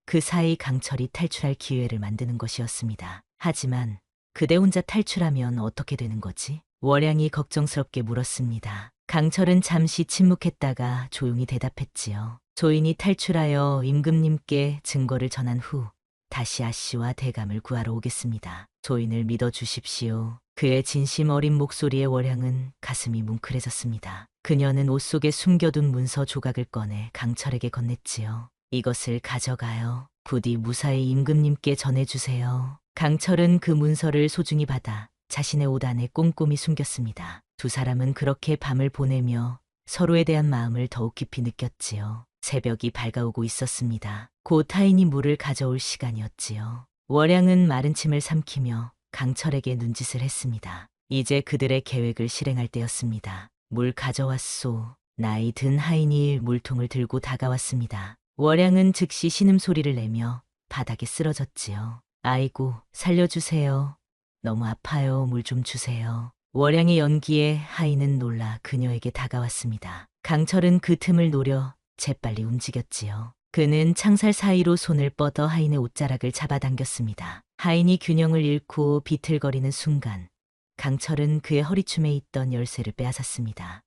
그 사이 강철이 탈출할 기회를 만드는 것이었습니다. 하지만 그대 혼자 탈출하면 어떻게 되는 거지? 월향이 걱정스럽게 물었습니다. 강철은 잠시 침묵했다가 조용히 대답했지요. 조인이 탈출하여 임금님께 증거를 전한 후 다시 아씨와 대감을 구하러 오겠습니다. 조인을 믿어주십시오. 그의 진심 어린 목소리에 월향은 가슴이 뭉클해졌습니다. 그녀는 옷 속에 숨겨둔 문서 조각을 꺼내 강철에게 건넸지요. 이것을 가져가요. 부디 무사히 임금님께 전해주세요. 강철은 그 문서를 소중히 받아 자신의 옷 안에 꼼꼼히 숨겼습니다. 두 사람은 그렇게 밤을 보내며 서로에 대한 마음을 더욱 깊이 느꼈지요. 새벽이 밝아오고 있었습니다. 곧 하인이 물을 가져올 시간이었지요. 월향은 마른 침을 삼키며 강철에게 눈짓을 했습니다. 이제 그들의 계획을 실행할 때였습니다. 물 가져왔소. 나이 든 하인이 물통을 들고 다가왔습니다. 월향은 즉시 신음소리를 내며 바닥에 쓰러졌지요. 아이고, 살려주세요. 너무 아파요. 물 좀 주세요. 월향의 연기에 하인은 놀라 그녀에게 다가왔습니다. 강철은 그 틈을 노려 재빨리 움직였지요. 그는 창살 사이로 손을 뻗어 하인의 옷자락을 잡아당겼습니다. 하인이 균형을 잃고 비틀거리는 순간 강철은 그의 허리춤에 있던 열쇠를 빼앗았습니다.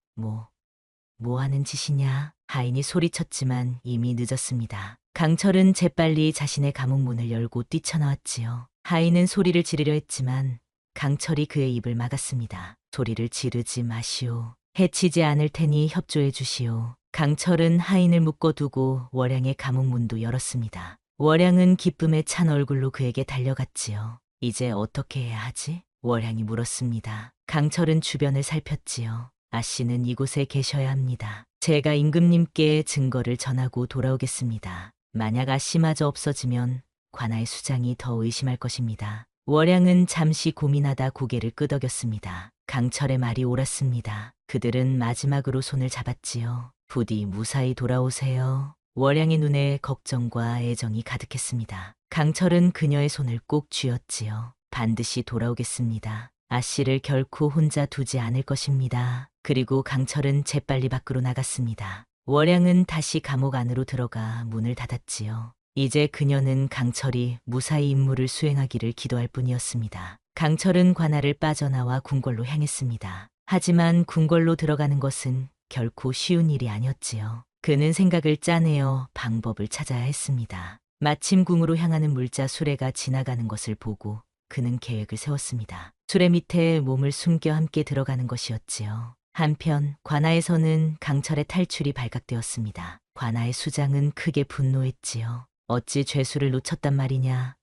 뭐 하는 짓이냐? 하인이 소리쳤지만 이미 늦었습니다. 강철은 재빨리 자신의 감옥 문을 열고 뛰쳐나왔지요. 하인은 소리를 지르려 했지만 강철이 그의 입을 막았습니다. 소리를 지르지 마시오. 해치지 않을 테니 협조해 주시오. 강철은 하인을 묶어두고 월향의 감옥 문도 열었습니다. 월향은 기쁨에 찬 얼굴로 그에게 달려갔지요. 이제 어떻게 해야 하지? 월향이 물었습니다. 강철은 주변을 살폈지요. 아씨는 이곳에 계셔야 합니다. 제가 임금님께 증거를 전하고 돌아오겠습니다. 만약 아씨마저 없어지면 관아의 수장이 더 의심할 것입니다. 월향은 잠시 고민하다 고개를 끄덕였습니다. 강철의 말이 옳았습니다. 그들은 마지막으로 손을 잡았지요. 부디 무사히 돌아오세요. 월양의 눈에 걱정과 애정이 가득했습니다. 강철은 그녀의 손을 꼭 쥐었지요. 반드시 돌아오겠습니다. 아씨를 결코 혼자 두지 않을 것입니다. 그리고 강철은 재빨리 밖으로 나갔습니다. 월양은 다시 감옥 안으로 들어가 문을 닫았지요. 이제 그녀는 강철이 무사히 임무를 수행하기를 기도할 뿐이었습니다. 강철은 관할을 빠져나와 궁궐로 향했습니다. 하지만 궁궐로 들어가는 것은 결코 쉬운 일이 아니었지요. 그는 생각을 짜내어 방법을 찾아야 했습니다. 마침 궁으로 향하는 물자 수레가 지나가는 것을 보고 그는 계획을 세웠습니다. 수레 밑에 몸을 숨겨 함께 들어가는 것이었지요. 한편 관아에서는 강철의 탈출이 발각되었습니다. 관아의 수장은 크게 분노했지요. 어찌 죄수를 놓쳤단 말이냐.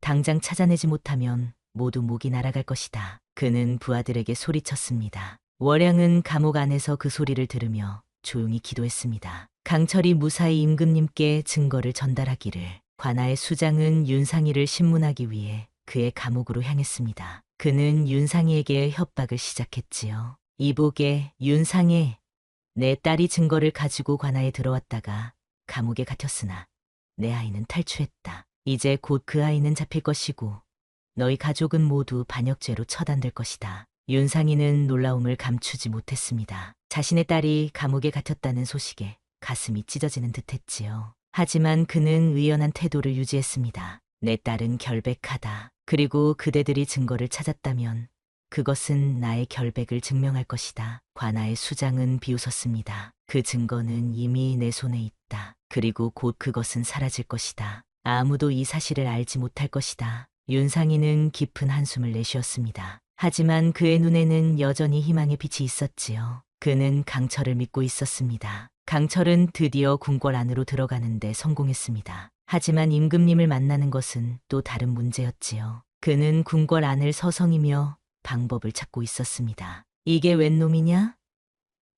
당장 찾아내지 못하면 모두 목이 날아갈 것이다. 그는 부하들에게 소리쳤습니다. 월양은 감옥 안에서 그 소리를 들으며 조용히 기도했습니다. 강철이 무사히 임금님께 증거를 전달하기를. 관아의 수장은 윤상희를 신문하기 위해 그의 감옥으로 향했습니다. 그는 윤상희에게 협박을 시작했지요. 이보게 윤상희, 내 딸이 증거를 가지고 관아에 들어왔다가 감옥에 갇혔으나 내 아이는 탈출했다. 이제 곧 그 아이는 잡힐 것이고 너희 가족은 모두 반역죄로 처단될 것이다. 윤상희는 놀라움을 감추지 못했습니다. 자신의 딸이 감옥에 갇혔다는 소식에 가슴이 찢어지는 듯했지요. 하지만 그는 의연한 태도를 유지했습니다. 내 딸은 결백하다. 그리고 그대들이 증거를 찾았다면 그것은 나의 결백을 증명할 것이다. 관아의 수장은 비웃었습니다. 그 증거는 이미 내 손에 있다. 그리고 곧 그것은 사라질 것이다. 아무도 이 사실을 알지 못할 것이다. 윤상희는 깊은 한숨을 내쉬었습니다. 하지만 그의 눈에는 여전히 희망의 빛이 있었지요. 그는 강철을 믿고 있었습니다. 강철은 드디어 궁궐 안으로 들어가는데 성공했습니다. 하지만 임금님을 만나는 것은 또 다른 문제였지요. 그는 궁궐 안을 서성이며 방법을 찾고 있었습니다. 이게 웬 놈이냐?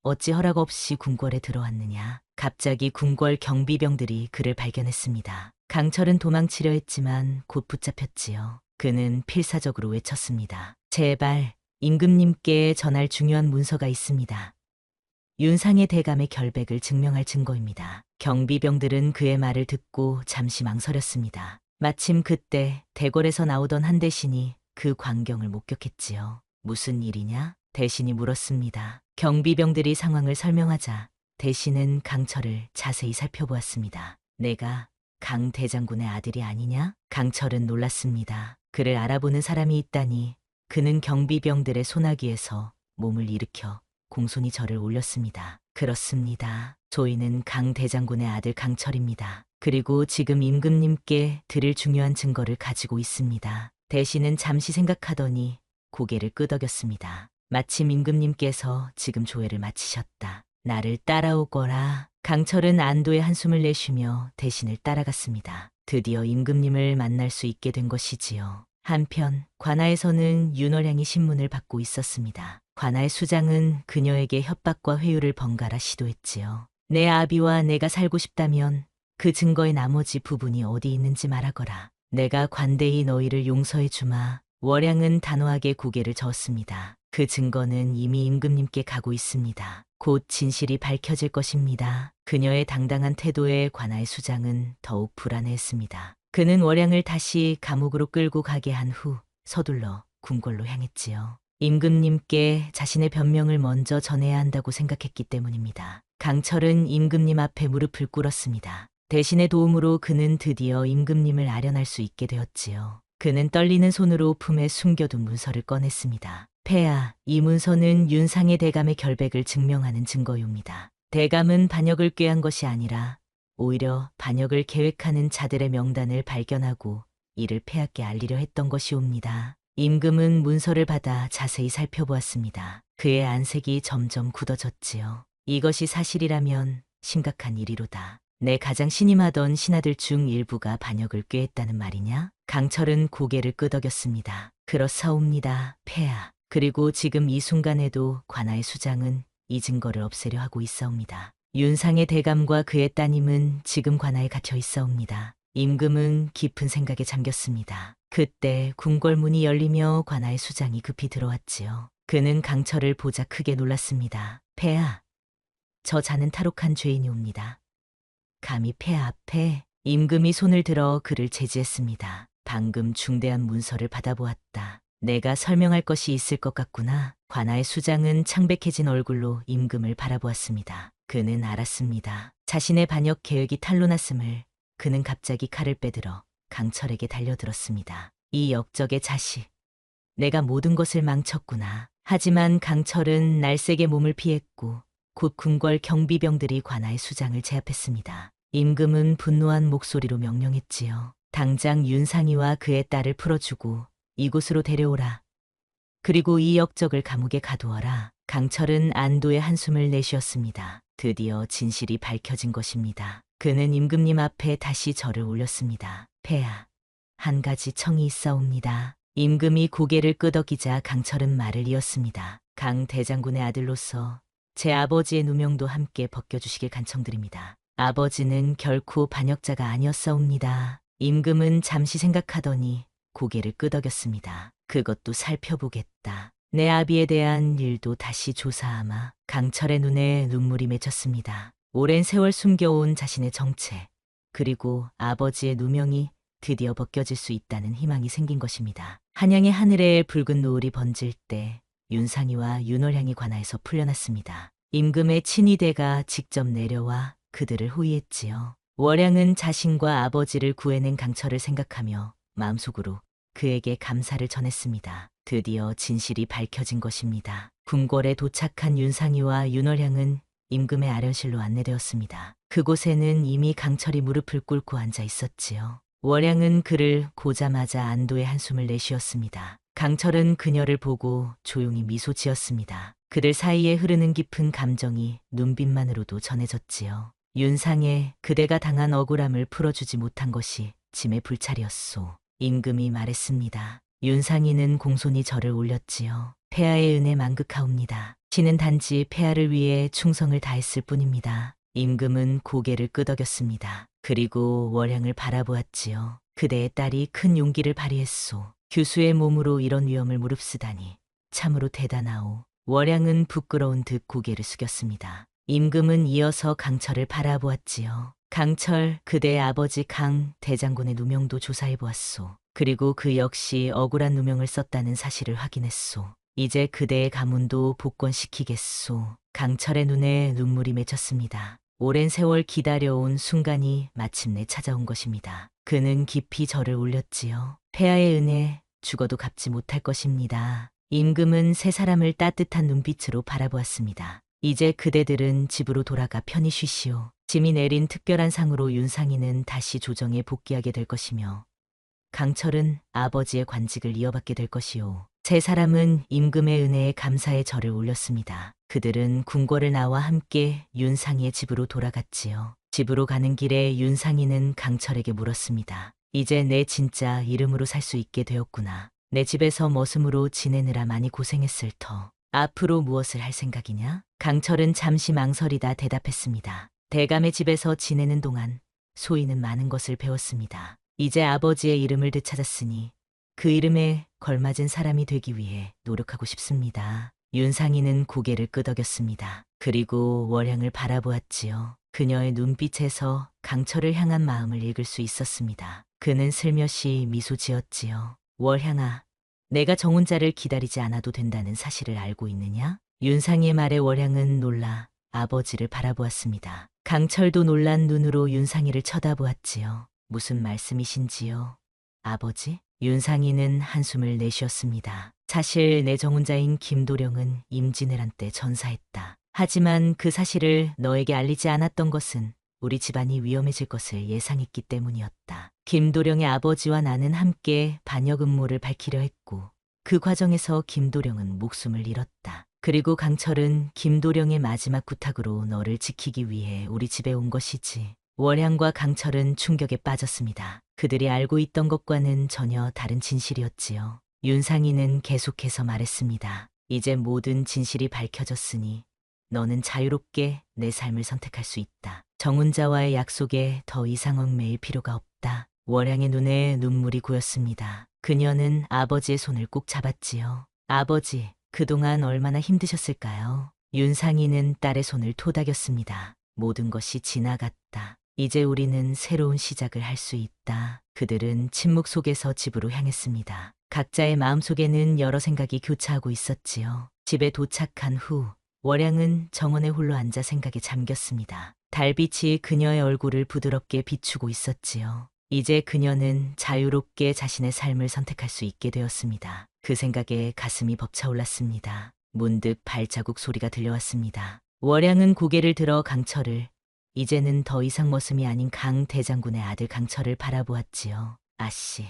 어찌 허락 없이 궁궐에 들어왔느냐? 갑자기 궁궐 경비병들이 그를 발견했습니다. 강철은 도망치려 했지만 곧 붙잡혔지요. 그는 필사적으로 외쳤습니다. 제발 임금님께 전할 중요한 문서가 있습니다. 윤상의 대감의 결백을 증명할 증거입니다. 경비병들은 그의 말을 듣고 잠시 망설였습니다. 마침 그때 대궐에서 나오던 한 대신이 그 광경을 목격했지요. 무슨 일이냐? 대신이 물었습니다. 경비병들이 상황을 설명하자 대신은 강철을 자세히 살펴보았습니다. 내가 강 대장군의 아들이 아니냐? 강철은 놀랐습니다. 그를 알아보는 사람이 있다니. 그는 경비병들의 소나기에서 몸을 일으켜 공손히 절을 올렸습니다. 그렇습니다. 저희는 강 대장군의 아들 강철입니다. 그리고 지금 임금님께 드릴 중요한 증거를 가지고 있습니다. 대신은 잠시 생각하더니 고개를 끄덕였습니다. 마침 임금님께서 지금 조회를 마치셨다. 나를 따라오거라. 강철은 안도의 한숨을 내쉬며 대신을 따라갔습니다. 드디어 임금님을 만날 수 있게 된 것이지요. 한편 관아에서는 윤월양이 신문을 받고 있었습니다. 관아의 수장은 그녀에게 협박과 회유를 번갈아 시도했지요. 내 아비와 내가 살고 싶다면 그 증거의 나머지 부분이 어디 있는지 말하거라. 내가 관대히 너희를 용서해 주마. 월양은 단호하게 고개를 저었습니다. 그 증거는 이미 임금님께 가고 있습니다. 곧 진실이 밝혀질 것입니다. 그녀의 당당한 태도에 관아의 수장은 더욱 불안해했습니다. 그는 월양을 다시 감옥으로 끌고 가게 한 후 서둘러 궁궐로 향했지요. 임금님께 자신의 변명을 먼저 전해야 한다고 생각했기 때문입니다. 강철은 임금님 앞에 무릎을 꿇었습니다. 대신의 도움으로 그는 드디어 임금님을 아련할 수 있게 되었지요. 그는 떨리는 손으로 품에 숨겨둔 문서를 꺼냈습니다. 폐하, 이 문서는 윤상의 대감의 결백을 증명하는 증거요입니다. 대감은 반역을 꾀한 것이 아니라 오히려 반역을 계획하는 자들의 명단을 발견하고 이를 폐하께 알리려 했던 것이옵니다. 임금은 문서를 받아 자세히 살펴보았습니다. 그의 안색이 점점 굳어졌지요. 이것이 사실이라면 심각한 일이로다. 내 가장 신임하던 신하들 중 일부가 반역을 꾀했다는 말이냐? 강철은 고개를 끄덕였습니다. 그렇사옵니다, 폐하. 그리고 지금 이 순간에도 관아의 수장은 이 증거를 없애려 하고 있사옵니다. 윤상의 대감과 그의 따님은 지금 관아에 갇혀 있사옵니다. 임금은 깊은 생각에 잠겼습니다. 그때 궁궐문이 열리며 관아의 수장이 급히 들어왔지요. 그는 강철을 보자 크게 놀랐습니다. 폐하, 저 자는 탈옥한 죄인이 옵니다. 감히 폐하 앞에 임금이 손을 들어 그를 제지했습니다. 방금 중대한 문서를 받아보았다. 내가 설명할 것이 있을 것 같구나. 관아의 수장은 창백해진 얼굴로 임금을 바라보았습니다. 그는 알았습니다. 자신의 반역 계획이 탄로났음을. 그는 갑자기 칼을 빼들어 강철에게 달려들었습니다. 이 역적의 자식, 내가 모든 것을 망쳤구나. 하지만 강철은 날쌔게 몸을 피했고 곧 궁궐 경비병들이 관아의 수장을 제압했습니다. 임금은 분노한 목소리로 명령했지요. 당장 윤상이와 그의 딸을 풀어주고 이곳으로 데려오라. 그리고 이 역적을 감옥에 가두어라. 강철은 안도의 한숨을 내쉬었습니다. 드디어 진실이 밝혀진 것입니다. 그는 임금님 앞에 다시 절을 올렸습니다. 폐하, 한 가지 청이 있사옵니다. 임금이 고개를 끄덕이자 강철은 말을 이었습니다. 강 대장군의 아들로서 제 아버지의 누명도 함께 벗겨주시길 간청드립니다. 아버지는 결코 반역자가 아니었사옵니다. 임금은 잠시 생각하더니 고개를 끄덕였습니다. 그것도 살펴보겠다. 내 아비에 대한 일도 다시 조사하마. 강철의 눈에 눈물이 맺혔습니다. 오랜 세월 숨겨온 자신의 정체, 그리고 아버지의 누명이 드디어 벗겨질 수 있다는 희망이 생긴 것입니다. 한양의 하늘에 붉은 노을이 번질 때 윤상이와 윤월향이 관아에서 풀려났습니다. 임금의 친위대가 직접 내려와 그들을 호위했지요. 월향은 자신과 아버지를 구해낸 강철을 생각하며 마음속으로 그에게 감사를 전했습니다. 드디어 진실이 밝혀진 것입니다. 궁궐에 도착한 윤상이와 윤월향은 임금의 아련실로 안내되었습니다. 그곳에는 이미 강철이 무릎을 꿇고 앉아 있었지요. 월향은 그를 보자마자 안도의 한숨을 내쉬었습니다. 강철은 그녀를 보고 조용히 미소 지었습니다. 그들 사이에 흐르는 깊은 감정이 눈빛만으로도 전해졌지요. 윤상에 그대가 당한 억울함을 풀어주지 못한 것이 짐의 불찰이었소. 임금이 말했습니다. 윤상이는 공손히 절을 올렸지요. 폐하의 은혜 만극하옵니다. 신은 단지 폐하를 위해 충성을 다했을 뿐입니다. 임금은 고개를 끄덕였습니다. 그리고 월향을 바라보았지요. 그대의 딸이 큰 용기를 발휘했소. 교수의 몸으로 이런 위험을 무릅쓰다니 참으로 대단하오. 월향은 부끄러운 듯 고개를 숙였습니다. 임금은 이어서 강철을 바라보았지요. 강철, 그대의 아버지 강 대장군의 누명도 조사해보았소. 그리고 그 역시 억울한 누명을 썼다는 사실을 확인했소. 이제 그대의 가문도 복권시키겠소. 강철의 눈에 눈물이 맺혔습니다. 오랜 세월 기다려온 순간이 마침내 찾아온 것입니다. 그는 깊이 절을 올렸지요. 폐하의 은혜, 죽어도 갚지 못할 것입니다. 임금은 세 사람을 따뜻한 눈빛으로 바라보았습니다. 이제 그대들은 집으로 돌아가 편히 쉬시오. 짐이 내린 특별한 상으로 윤상이는 다시 조정에 복귀하게 될 것이며 강철은 아버지의 관직을 이어받게 될 것이오. 세 사람은 임금의 은혜에 감사의 절을 올렸습니다. 그들은 궁궐을 나와 함께 윤상이의 집으로 돌아갔지요. 집으로 가는 길에 윤상이는 강철에게 물었습니다. 이제 내 진짜 이름으로 살 수 있게 되었구나. 내 집에서 머슴으로 지내느라 많이 고생했을 터. 앞으로 무엇을 할 생각이냐? 강철은 잠시 망설이다 대답했습니다. 대감의 집에서 지내는 동안 소인은 많은 것을 배웠습니다. 이제 아버지의 이름을 되찾았으니 그 이름에 걸맞은 사람이 되기 위해 노력하고 싶습니다. 윤상이는 고개를 끄덕였습니다. 그리고 월향을 바라보았지요. 그녀의 눈빛에서 강철을 향한 마음을 읽을 수 있었습니다. 그는 슬며시 미소 지었지요. 월향아, 내가 정혼자를 기다리지 않아도 된다는 사실을 알고 있느냐? 윤상이의 말에 월향은 놀라 아버지를 바라보았습니다. 강철도 놀란 눈으로 윤상이를 쳐다보았지요. 무슨 말씀이신지요? 아버지? 윤상이는 한숨을 내쉬었습니다. 사실 내 정혼자인 김도령은 임진왜란 때 전사했다. 하지만 그 사실을 너에게 알리지 않았던 것은 우리 집안이 위험해질 것을 예상했기 때문이었다. 김도령의 아버지와 나는 함께 반역 음모를 밝히려 했고 그 과정에서 김도령은 목숨을 잃었다. 그리고 강철은 김도령의 마지막 부탁으로 너를 지키기 위해 우리 집에 온 것이지. 월향과 강철은 충격에 빠졌습니다. 그들이 알고 있던 것과는 전혀 다른 진실이었지요. 윤상이는 계속해서 말했습니다. 이제 모든 진실이 밝혀졌으니 너는 자유롭게 내 삶을 선택할 수 있다. 정혼자와의 약속에 더 이상 얽매일 필요가 없다. 월향의 눈에 눈물이 고였습니다. 그녀는 아버지의 손을 꼭 잡았지요. 아버지, 그동안 얼마나 힘드셨을까요? 윤상이는 딸의 손을 토닥였습니다. 모든 것이 지나갔다. 이제 우리는 새로운 시작을 할 수 있다. 그들은 침묵 속에서 집으로 향했습니다. 각자의 마음속에는 여러 생각이 교차하고 있었지요. 집에 도착한 후 월양은 정원에 홀로 앉아 생각에 잠겼습니다. 달빛이 그녀의 얼굴을 부드럽게 비추고 있었지요. 이제 그녀는 자유롭게 자신의 삶을 선택할 수 있게 되었습니다. 그 생각에 가슴이 벅차올랐습니다. 문득 발자국 소리가 들려왔습니다. 월양은 고개를 들어 강철을, 이제는 더 이상 머슴이 아닌 강 대장군의 아들 강철을 바라보았지요. 아씨,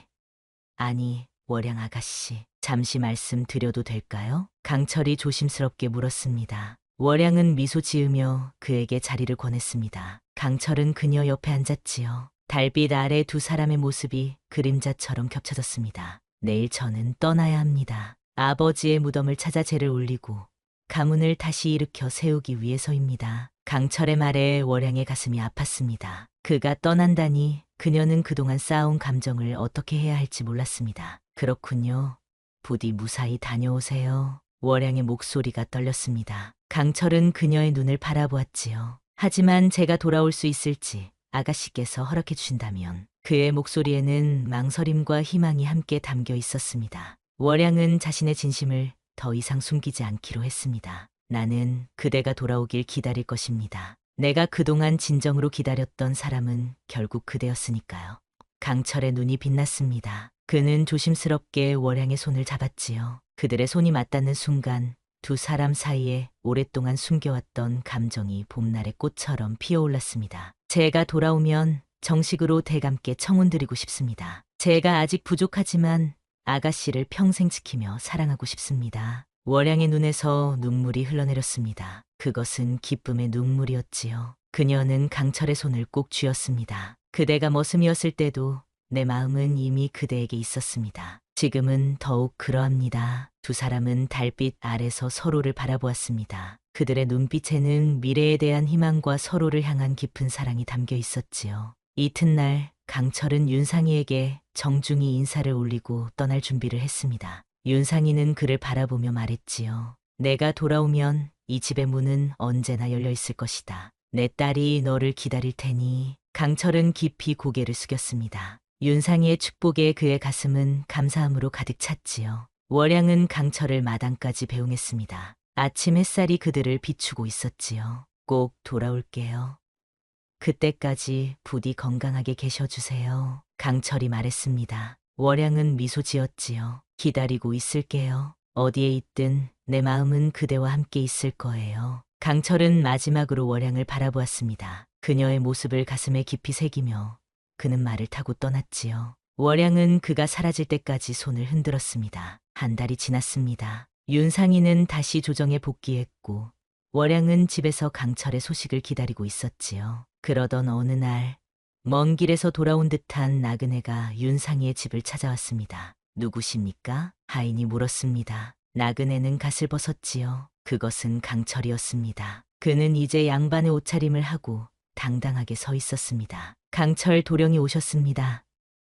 아니 월양 아가씨, 잠시 말씀 드려도 될까요? 강철이 조심스럽게 물었습니다. 월양은 미소 지으며 그에게 자리를 권했습니다. 강철은 그녀 옆에 앉았지요. 달빛 아래 두 사람의 모습이 그림자처럼 겹쳐졌습니다. 내일 저는 떠나야 합니다. 아버지의 무덤을 찾아 제를 올리고 가문을 다시 일으켜 세우기 위해서입니다. 강철의 말에 월양의 가슴이 아팠습니다. 그가 떠난다니 그녀는 그동안 쌓아온 감정을 어떻게 해야 할지 몰랐습니다. 그렇군요. 부디 무사히 다녀오세요. 월양의 목소리가 떨렸습니다. 강철은 그녀의 눈을 바라보았지요. 하지만 제가 돌아올 수 있을지 아가씨께서 허락해 주신다면. 그의 목소리에는 망설임과 희망이 함께 담겨 있었습니다. 월양은 자신의 진심을 더 이상 숨기지 않기로 했습니다. 나는 그대가 돌아오길 기다릴 것입니다. 내가 그동안 진정으로 기다렸던 사람은 결국 그대였으니까요. 강철의 눈이 빛났습니다. 그는 조심스럽게 월양의 손을 잡았지요. 그들의 손이 맞닿는 순간 두 사람 사이에 오랫동안 숨겨왔던 감정이 봄날의 꽃처럼 피어올랐습니다. 제가 돌아오면 정식으로 대감께 청혼드리고 싶습니다. 제가 아직 부족하지만 아가씨를 평생 지키며 사랑하고 싶습니다. 월양의 눈에서 눈물이 흘러내렸습니다. 그것은 기쁨의 눈물이었지요. 그녀는 강철의 손을 꼭 쥐었습니다. 그대가 머슴이었을 때도 내 마음은 이미 그대에게 있었습니다. 지금은 더욱 그러합니다. 두 사람은 달빛 아래서 서로를 바라보았습니다. 그들의 눈빛에는 미래에 대한 희망과 서로를 향한 깊은 사랑이 담겨 있었지요. 이튿날 강철은 윤상이에게 정중히 인사를 올리고 떠날 준비를 했습니다. 윤상이는 그를 바라보며 말했지요. 내가 돌아오면 이 집의 문은 언제나 열려 있을 것이다. 내 딸이 너를 기다릴 테니. 강철은 깊이 고개를 숙였습니다. 윤상이의 축복에 그의 가슴은 감사함으로 가득 찼지요. 월양은 강철을 마당까지 배웅했습니다. 아침 햇살이 그들을 비추고 있었지요. 꼭 돌아올게요. 그때까지 부디 건강하게 계셔주세요. 강철이 말했습니다. 월양은 미소 지었지요. 기다리고 있을게요. 어디에 있든 내 마음은 그대와 함께 있을 거예요. 강철은 마지막으로 월양을 바라보았습니다. 그녀의 모습을 가슴에 깊이 새기며 그는 말을 타고 떠났지요. 월양은 그가 사라질 때까지 손을 흔들었습니다. 한 달이 지났습니다. 윤상이는 다시 조정에 복귀했고 월양은 집에서 강철의 소식을 기다리고 있었지요. 그러던 어느 날 먼 길에서 돌아온 듯한 나그네가 윤상이의 집을 찾아왔습니다. 누구십니까? 하인이 물었습니다. 나그네는 갓을 벗었지요. 그것은 강철이었습니다. 그는 이제 양반의 옷차림을 하고 당당하게 서 있었습니다. 강철 도령이 오셨습니다.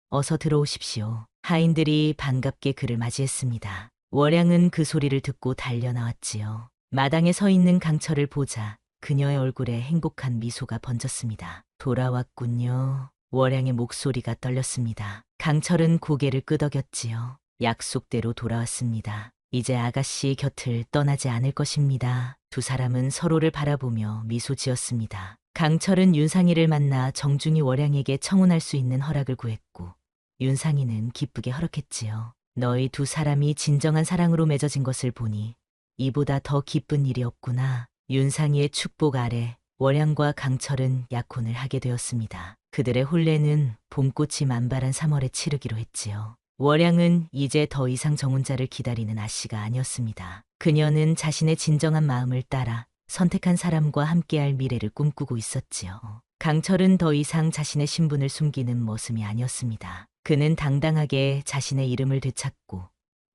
어서 들어오십시오. 하인들이 반갑게 그를 맞이했습니다. 월양은 그 소리를 듣고 달려나왔지요. 마당에 서 있는 강철을 보자 그녀의 얼굴에 행복한 미소가 번졌습니다. 돌아왔군요. 월양의 목소리가 떨렸습니다. 강철은 고개를 끄덕였지요. 약속대로 돌아왔습니다. 이제 아가씨 곁을 떠나지 않을 것입니다. 두 사람은 서로를 바라보며 미소 지었습니다. 강철은 윤상이를 만나 정중히 월양에게 청혼할 수 있는 허락을 구했고 윤상이는 기쁘게 허락했지요. 너희 두 사람이 진정한 사랑으로 맺어진 것을 보니 이보다 더 기쁜 일이 없구나. 윤상이의 축복 아래 월양과 강철은 약혼을 하게 되었습니다. 그들의 혼례는 봄꽃이 만발한 3월에 치르기로 했지요. 월양은 이제 더 이상 정혼자를 기다리는 아씨가 아니었습니다. 그녀는 자신의 진정한 마음을 따라 선택한 사람과 함께할 미래를 꿈꾸고 있었지요. 강철은 더 이상 자신의 신분을 숨기는 머슴이 아니었습니다. 그는 당당하게 자신의 이름을 되찾고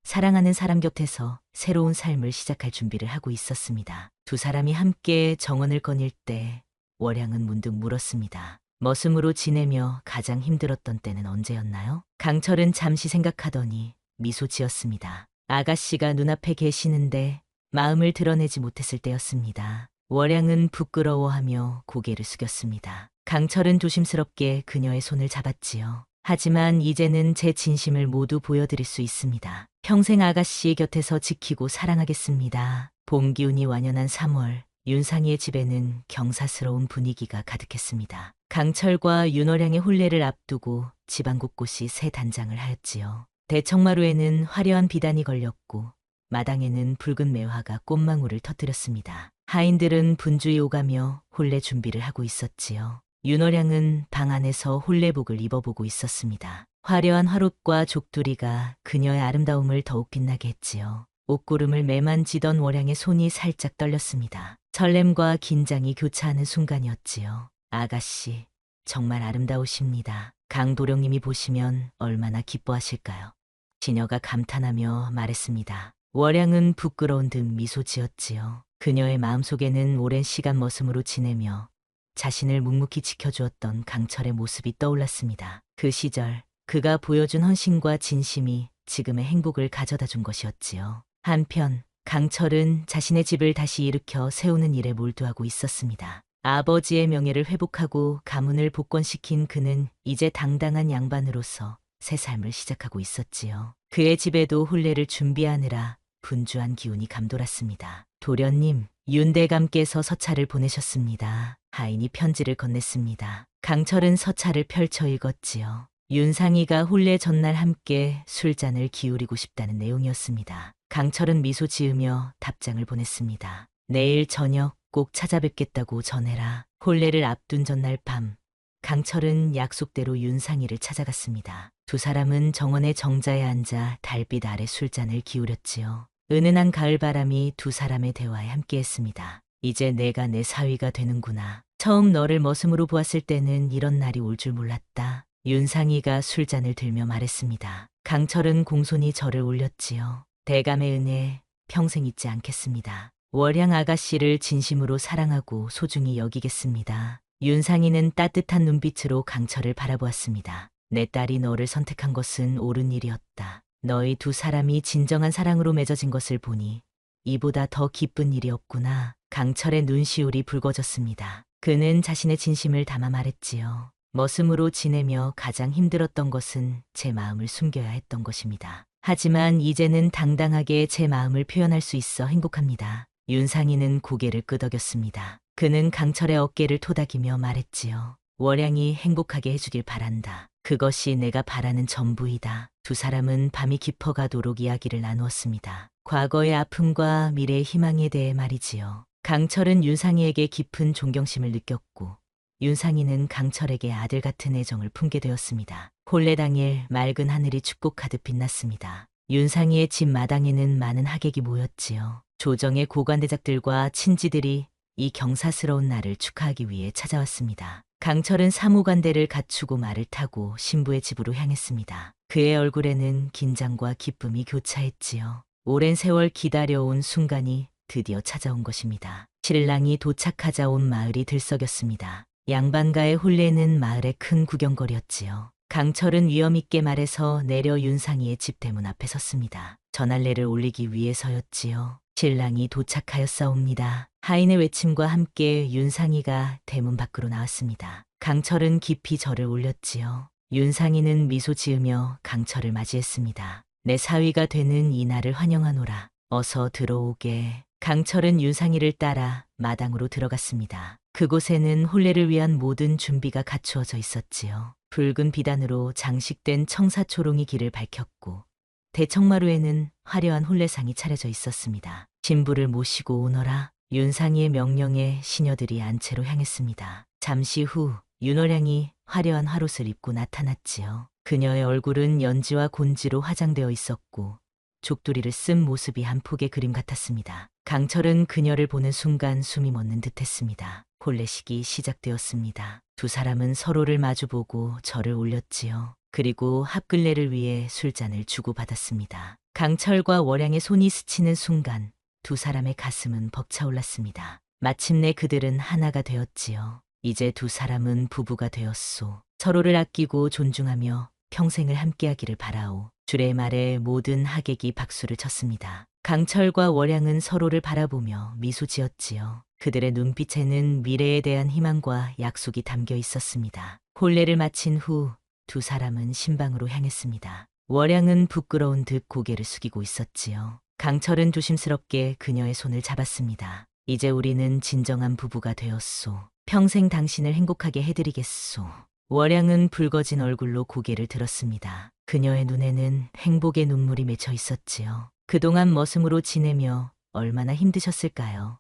사랑하는 사람 곁에서 새로운 삶을 시작할 준비를 하고 있었습니다. 두 사람이 함께 정원을 거닐 때 월양은 문득 물었습니다. 머슴으로 지내며 가장 힘들었던 때는 언제였나요? 강철은 잠시 생각하더니 미소 지었습니다. 아가씨가 눈앞에 계시는데 마음을 드러내지 못했을 때였습니다. 월양은 부끄러워하며 고개를 숙였습니다. 강철은 조심스럽게 그녀의 손을 잡았지요. 하지만 이제는 제 진심을 모두 보여드릴 수 있습니다. 평생 아가씨 곁에서 지키고 사랑하겠습니다. 봄 기운이 완연한 3월, 윤상이의 집에는 경사스러운 분위기가 가득했습니다. 강철과 윤월양의 혼례를 앞두고 집안 곳곳이 새 단장을 하였지요. 대청마루에는 화려한 비단이 걸렸고 마당에는 붉은 매화가 꽃망울을 터뜨렸습니다. 하인들은 분주히 오가며 혼례 준비를 하고 있었지요. 윤월양은 방 안에서 혼례복을 입어보고 있었습니다. 화려한 화롯과 족두리가 그녀의 아름다움을 더욱 빛나게 했지요. 옷고름을 매만지던 월양의 손이 살짝 떨렸습니다. 설렘과 긴장이 교차하는 순간이었지요. 아가씨, 정말 아름다우십니다. 강도령님이 보시면 얼마나 기뻐하실까요? 시녀가 감탄하며 말했습니다. 월양은 부끄러운 듯 미소 지었지요. 그녀의 마음속에는 오랜 시간 머슴으로 지내며 자신을 묵묵히 지켜주었던 강철의 모습이 떠올랐습니다. 그 시절 그가 보여준 헌신과 진심이 지금의 행복을 가져다 준 것이었지요. 한편 강철은 자신의 집을 다시 일으켜 세우는 일에 몰두하고 있었습니다. 아버지의 명예를 회복하고 가문을 복권시킨 그는 이제 당당한 양반으로서 새 삶을 시작하고 있었지요. 그의 집에도 혼례를 준비하느라 분주한 기운이 감돌았습니다. 도련님, 윤대감께서 서찰을 보내셨습니다. 하인이 편지를 건넸습니다. 강철은 서찰을 펼쳐 읽었지요. 윤상이가 혼례 전날 함께 술잔을 기울이고 싶다는 내용이었습니다. 강철은 미소 지으며 답장을 보냈습니다. 내일 저녁 꼭 찾아뵙겠다고 전해라. 혼례를 앞둔 전날 밤, 강철은 약속대로 윤상이를 찾아갔습니다. 두 사람은 정원의 정자에 앉아 달빛 아래 술잔을 기울였지요. 은은한 가을바람이 두 사람의 대화에 함께했습니다. 이제 내가 내 사위가 되는구나. 처음 너를 머슴으로 보았을 때는 이런 날이 올 줄 몰랐다. 윤상이가 술잔을 들며 말했습니다. 강철은 공손히 절을 올렸지요. 대감의 은혜 평생 잊지 않겠습니다. 월양 아가씨를 진심으로 사랑하고 소중히 여기겠습니다. 윤상이는 따뜻한 눈빛으로 강철을 바라보았습니다. 내 딸이 너를 선택한 것은 옳은 일이었다. 너희 두 사람이 진정한 사랑으로 맺어진 것을 보니 이보다 더 기쁜 일이 없구나. 강철의 눈시울이 붉어졌습니다. 그는 자신의 진심을 담아 말했지요. 머슴으로 지내며 가장 힘들었던 것은 제 마음을 숨겨야 했던 것입니다. 하지만 이제는 당당하게 제 마음을 표현할 수 있어 행복합니다. 윤상이는 고개를 끄덕였습니다. 그는 강철의 어깨를 토닥이며 말했지요. 월양이 행복하게 해주길 바란다. 그것이 내가 바라는 전부이다. 두 사람은 밤이 깊어가도록 이야기를 나누었습니다. 과거의 아픔과 미래의 희망에 대해 말이지요. 강철은 윤상이에게 깊은 존경심을 느꼈고 윤상이는 강철에게 아들 같은 애정을 품게 되었습니다. 혼례 당일 맑은 하늘이 축복하듯 빛났습니다. 윤상이의 집 마당에는 많은 하객이 모였지요. 조정의 고관대작들과 친지들이 이 경사스러운 날을 축하하기 위해 찾아왔습니다. 강철은 사무관대를 갖추고 말을 타고 신부의 집으로 향했습니다. 그의 얼굴에는 긴장과 기쁨이 교차했지요. 오랜 세월 기다려온 순간이 드디어 찾아온 것입니다. 신랑이 도착하자 온 마을이 들썩였습니다. 양반가의 혼례는 마을의 큰 구경거리였지요. 강철은 위엄있게 말해서 내려 윤상이의 집 대문 앞에 섰습니다. 전할례를 올리기 위해서였지요. 신랑이 도착하였사옵니다. 하인의 외침과 함께 윤상이가 대문 밖으로 나왔습니다. 강철은 깊이 절을 올렸지요. 윤상이는 미소 지으며 강철을 맞이했습니다. 내 사위가 되는 이 날을 환영하노라. 어서 들어오게. 강철은 윤상이를 따라 마당으로 들어갔습니다. 그곳에는 혼례를 위한 모든 준비가 갖추어져 있었지요. 붉은 비단으로 장식된 청사초롱이 길을 밝혔고 대청마루에는 화려한 혼례상이 차려져 있었습니다. 신부를 모시고 오너라. 윤상이의 명령에 시녀들이 안채로 향했습니다. 잠시 후 윤월양이 화려한 화롯을 입고 나타났지요. 그녀의 얼굴은 연지와 곤지로 화장되어 있었고 족두리를 쓴 모습이 한 폭의 그림 같았습니다. 강철은 그녀를 보는 순간 숨이 멎는 듯했습니다. 혼례식이 시작되었습니다. 두 사람은 서로를 마주보고 절을 올렸지요. 그리고 합글례를 위해 술잔을 주고받았습니다. 강철과 월양의 손이 스치는 순간 두 사람의 가슴은 벅차올랐습니다. 마침내 그들은 하나가 되었지요. 이제 두 사람은 부부가 되었소. 서로를 아끼고 존중하며 평생을 함께하기를 바라오. 주례의 말에 모든 하객이 박수를 쳤습니다. 강철과 월양은 서로를 바라보며 미소 지었지요. 그들의 눈빛에는 미래에 대한 희망과 약속이 담겨 있었습니다. 혼례를 마친 후 두 사람은 신방으로 향했습니다. 월양은 부끄러운 듯 고개를 숙이고 있었지요. 강철은 조심스럽게 그녀의 손을 잡았습니다. 이제 우리는 진정한 부부가 되었소. 평생 당신을 행복하게 해드리겠소. 월양은 붉어진 얼굴로 고개를 들었습니다. 그녀의 눈에는 행복의 눈물이 맺혀 있었지요. 그동안 머슴으로 지내며 얼마나 힘드셨을까요?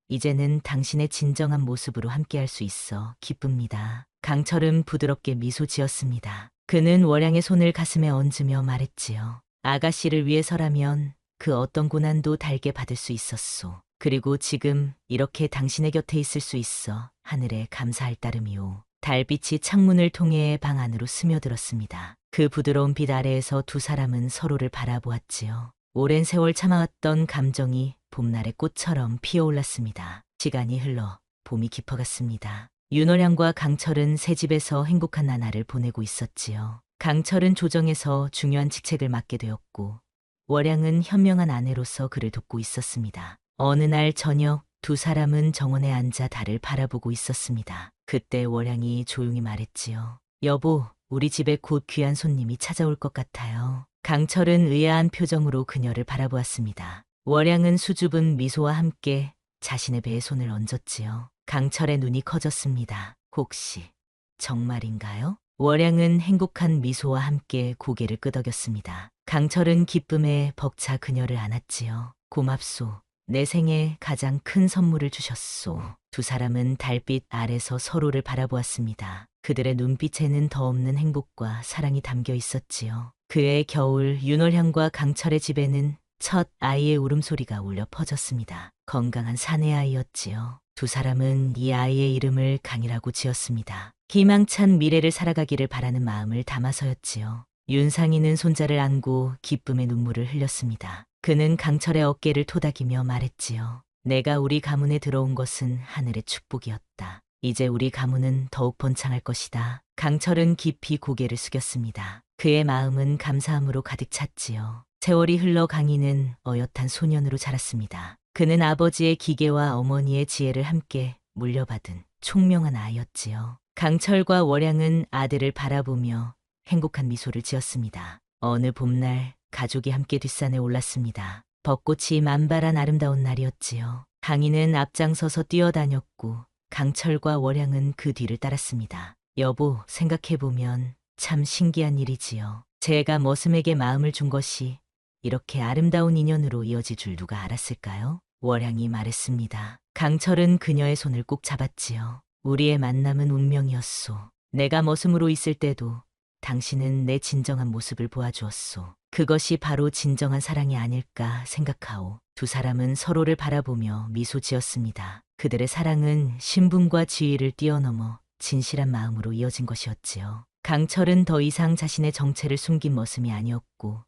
이제는 당신의 진정한 모습으로 함께할 수 있어 기쁩니다. 강철은 부드럽게 미소 지었습니다. 그는 월양의 손을 가슴에 얹으며 말했지요. 아가씨를 위해서라면 그 어떤 고난도 달게 받을 수 있었소. 그리고 지금 이렇게 당신의 곁에 있을 수 있어 하늘에 감사할 따름이오. 달빛이 창문을 통해 방 안으로 스며들었습니다. 그 부드러운 빛 아래에서 두 사람은 서로를 바라보았지요. 오랜 세월 참아왔던 감정이 봄날의 꽃처럼 피어올랐습니다. 시간이 흘러 봄이 깊어갔습니다. 윤월양과 강철은 새 집에서 행복한 나날을 보내고 있었지요. 강철은 조정에서 중요한 직책을 맡게 되었고 월양은 현명한 아내로서 그를 돕고 있었습니다. 어느 날 저녁 두 사람은 정원에 앉아 달을 바라보고 있었습니다. 그때 월양이 조용히 말했지요. 여보, 우리 집에 곧 귀한 손님이 찾아올 것 같아요. 강철은 의아한 표정으로 그녀를 바라보았습니다. 월양은 수줍은 미소와 함께 자신의 배에 손을 얹었지요. 강철의 눈이 커졌습니다. 혹시 정말인가요? 월양은 행복한 미소와 함께 고개를 끄덕였습니다. 강철은 기쁨에 벅차 그녀를 안았지요. 고맙소. 내 생에 가장 큰 선물을 주셨소. 두 사람은 달빛 아래서 서로를 바라보았습니다. 그들의 눈빛에는 더 없는 행복과 사랑이 담겨 있었지요. 그해 겨울 윤월향과 강철의 집에는 첫 아이의 울음소리가 울려 퍼졌습니다. 건강한 사내아이였지요. 두 사람은 이 아이의 이름을 강이라고 지었습니다. 희망찬 미래를 살아가기를 바라는 마음을 담아서였지요. 윤상이는 손자를 안고 기쁨의 눈물을 흘렸습니다. 그는 강철의 어깨를 토닥이며 말했지요. 내가 우리 가문에 들어온 것은 하늘의 축복이었다. 이제 우리 가문은 더욱 번창할 것이다. 강철은 깊이 고개를 숙였습니다. 그의 마음은 감사함으로 가득 찼지요. 세월이 흘러 강희는 어엿한 소년으로 자랐습니다. 그는 아버지의 기계와 어머니의 지혜를 함께 물려받은 총명한 아이였지요. 강철과 월양은 아들을 바라보며 행복한 미소를 지었습니다. 어느 봄날 가족이 함께 뒷산에 올랐습니다. 벚꽃이 만발한 아름다운 날이었지요. 강희는 앞장서서 뛰어다녔고 강철과 월양은 그 뒤를 따랐습니다. 여보, 생각해보면 참 신기한 일이지요. 제가 머슴에게 마음을 준 것이 이렇게 아름다운 인연으로 이어질 줄 누가 알았을까요? 월양이 말했습니다. 강철은 그녀의 손을 꼭 잡았지요. 우리의 만남은 운명이었소. 내가 머슴으로 있을 때도 당신은 내 진정한 모습을 보아주었소. 그것이 바로 진정한 사랑이 아닐까 생각하오. 두 사람은 서로를 바라보며 미소 지었습니다. 그들의 사랑은 신분과 지위를 뛰어넘어 진실한 마음으로 이어진 것이었지요. 강철은 더 이상 자신의 정체를 숨긴 머슴이 아니었고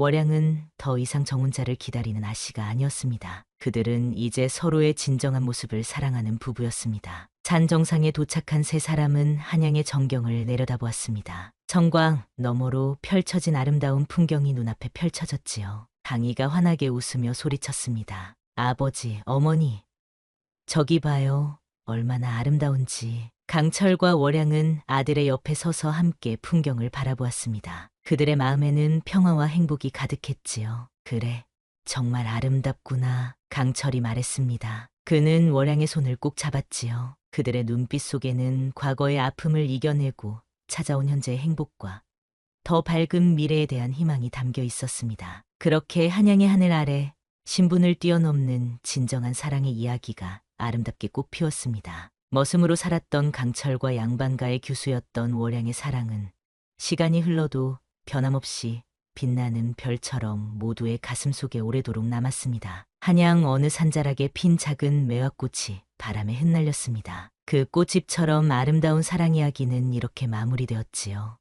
월양은 더 이상 정혼자를 기다리는 아씨가 아니었습니다. 그들은 이제 서로의 진정한 모습을 사랑하는 부부였습니다. 산 정상에 도착한 세 사람은 한양의 정경을 내려다보았습니다. 성광 너머로 펼쳐진 아름다운 풍경이 눈앞에 펼쳐졌지요. 강희가 환하게 웃으며 소리쳤습니다. 아버지, 어머니, 저기 봐요. 얼마나 아름다운지. 강철과 월양은 아들의 옆에 서서 함께 풍경을 바라보았습니다. 그들의 마음에는 평화와 행복이 가득했지요. 그래, 정말 아름답구나. 강철이 말했습니다. 그는 월양의 손을 꼭 잡았지요. 그들의 눈빛 속에는 과거의 아픔을 이겨내고 찾아온 현재의 행복과 더 밝은 미래에 대한 희망이 담겨 있었습니다. 그렇게 한양의 하늘 아래 신분을 뛰어넘는 진정한 사랑의 이야기가 아름답게 꽃 피웠습니다. 머슴으로 살았던 강철과 양반가의 교수였던 월양의 사랑은 시간이 흘러도 변함없이 빛나는 별처럼 모두의 가슴 속에 오래도록 남았습니다. 한양 어느 산자락에 핀 작은 매화꽃이 바람에 흩날렸습니다. 그 꽃집처럼 아름다운 사랑 이야기는 이렇게 마무리되었지요.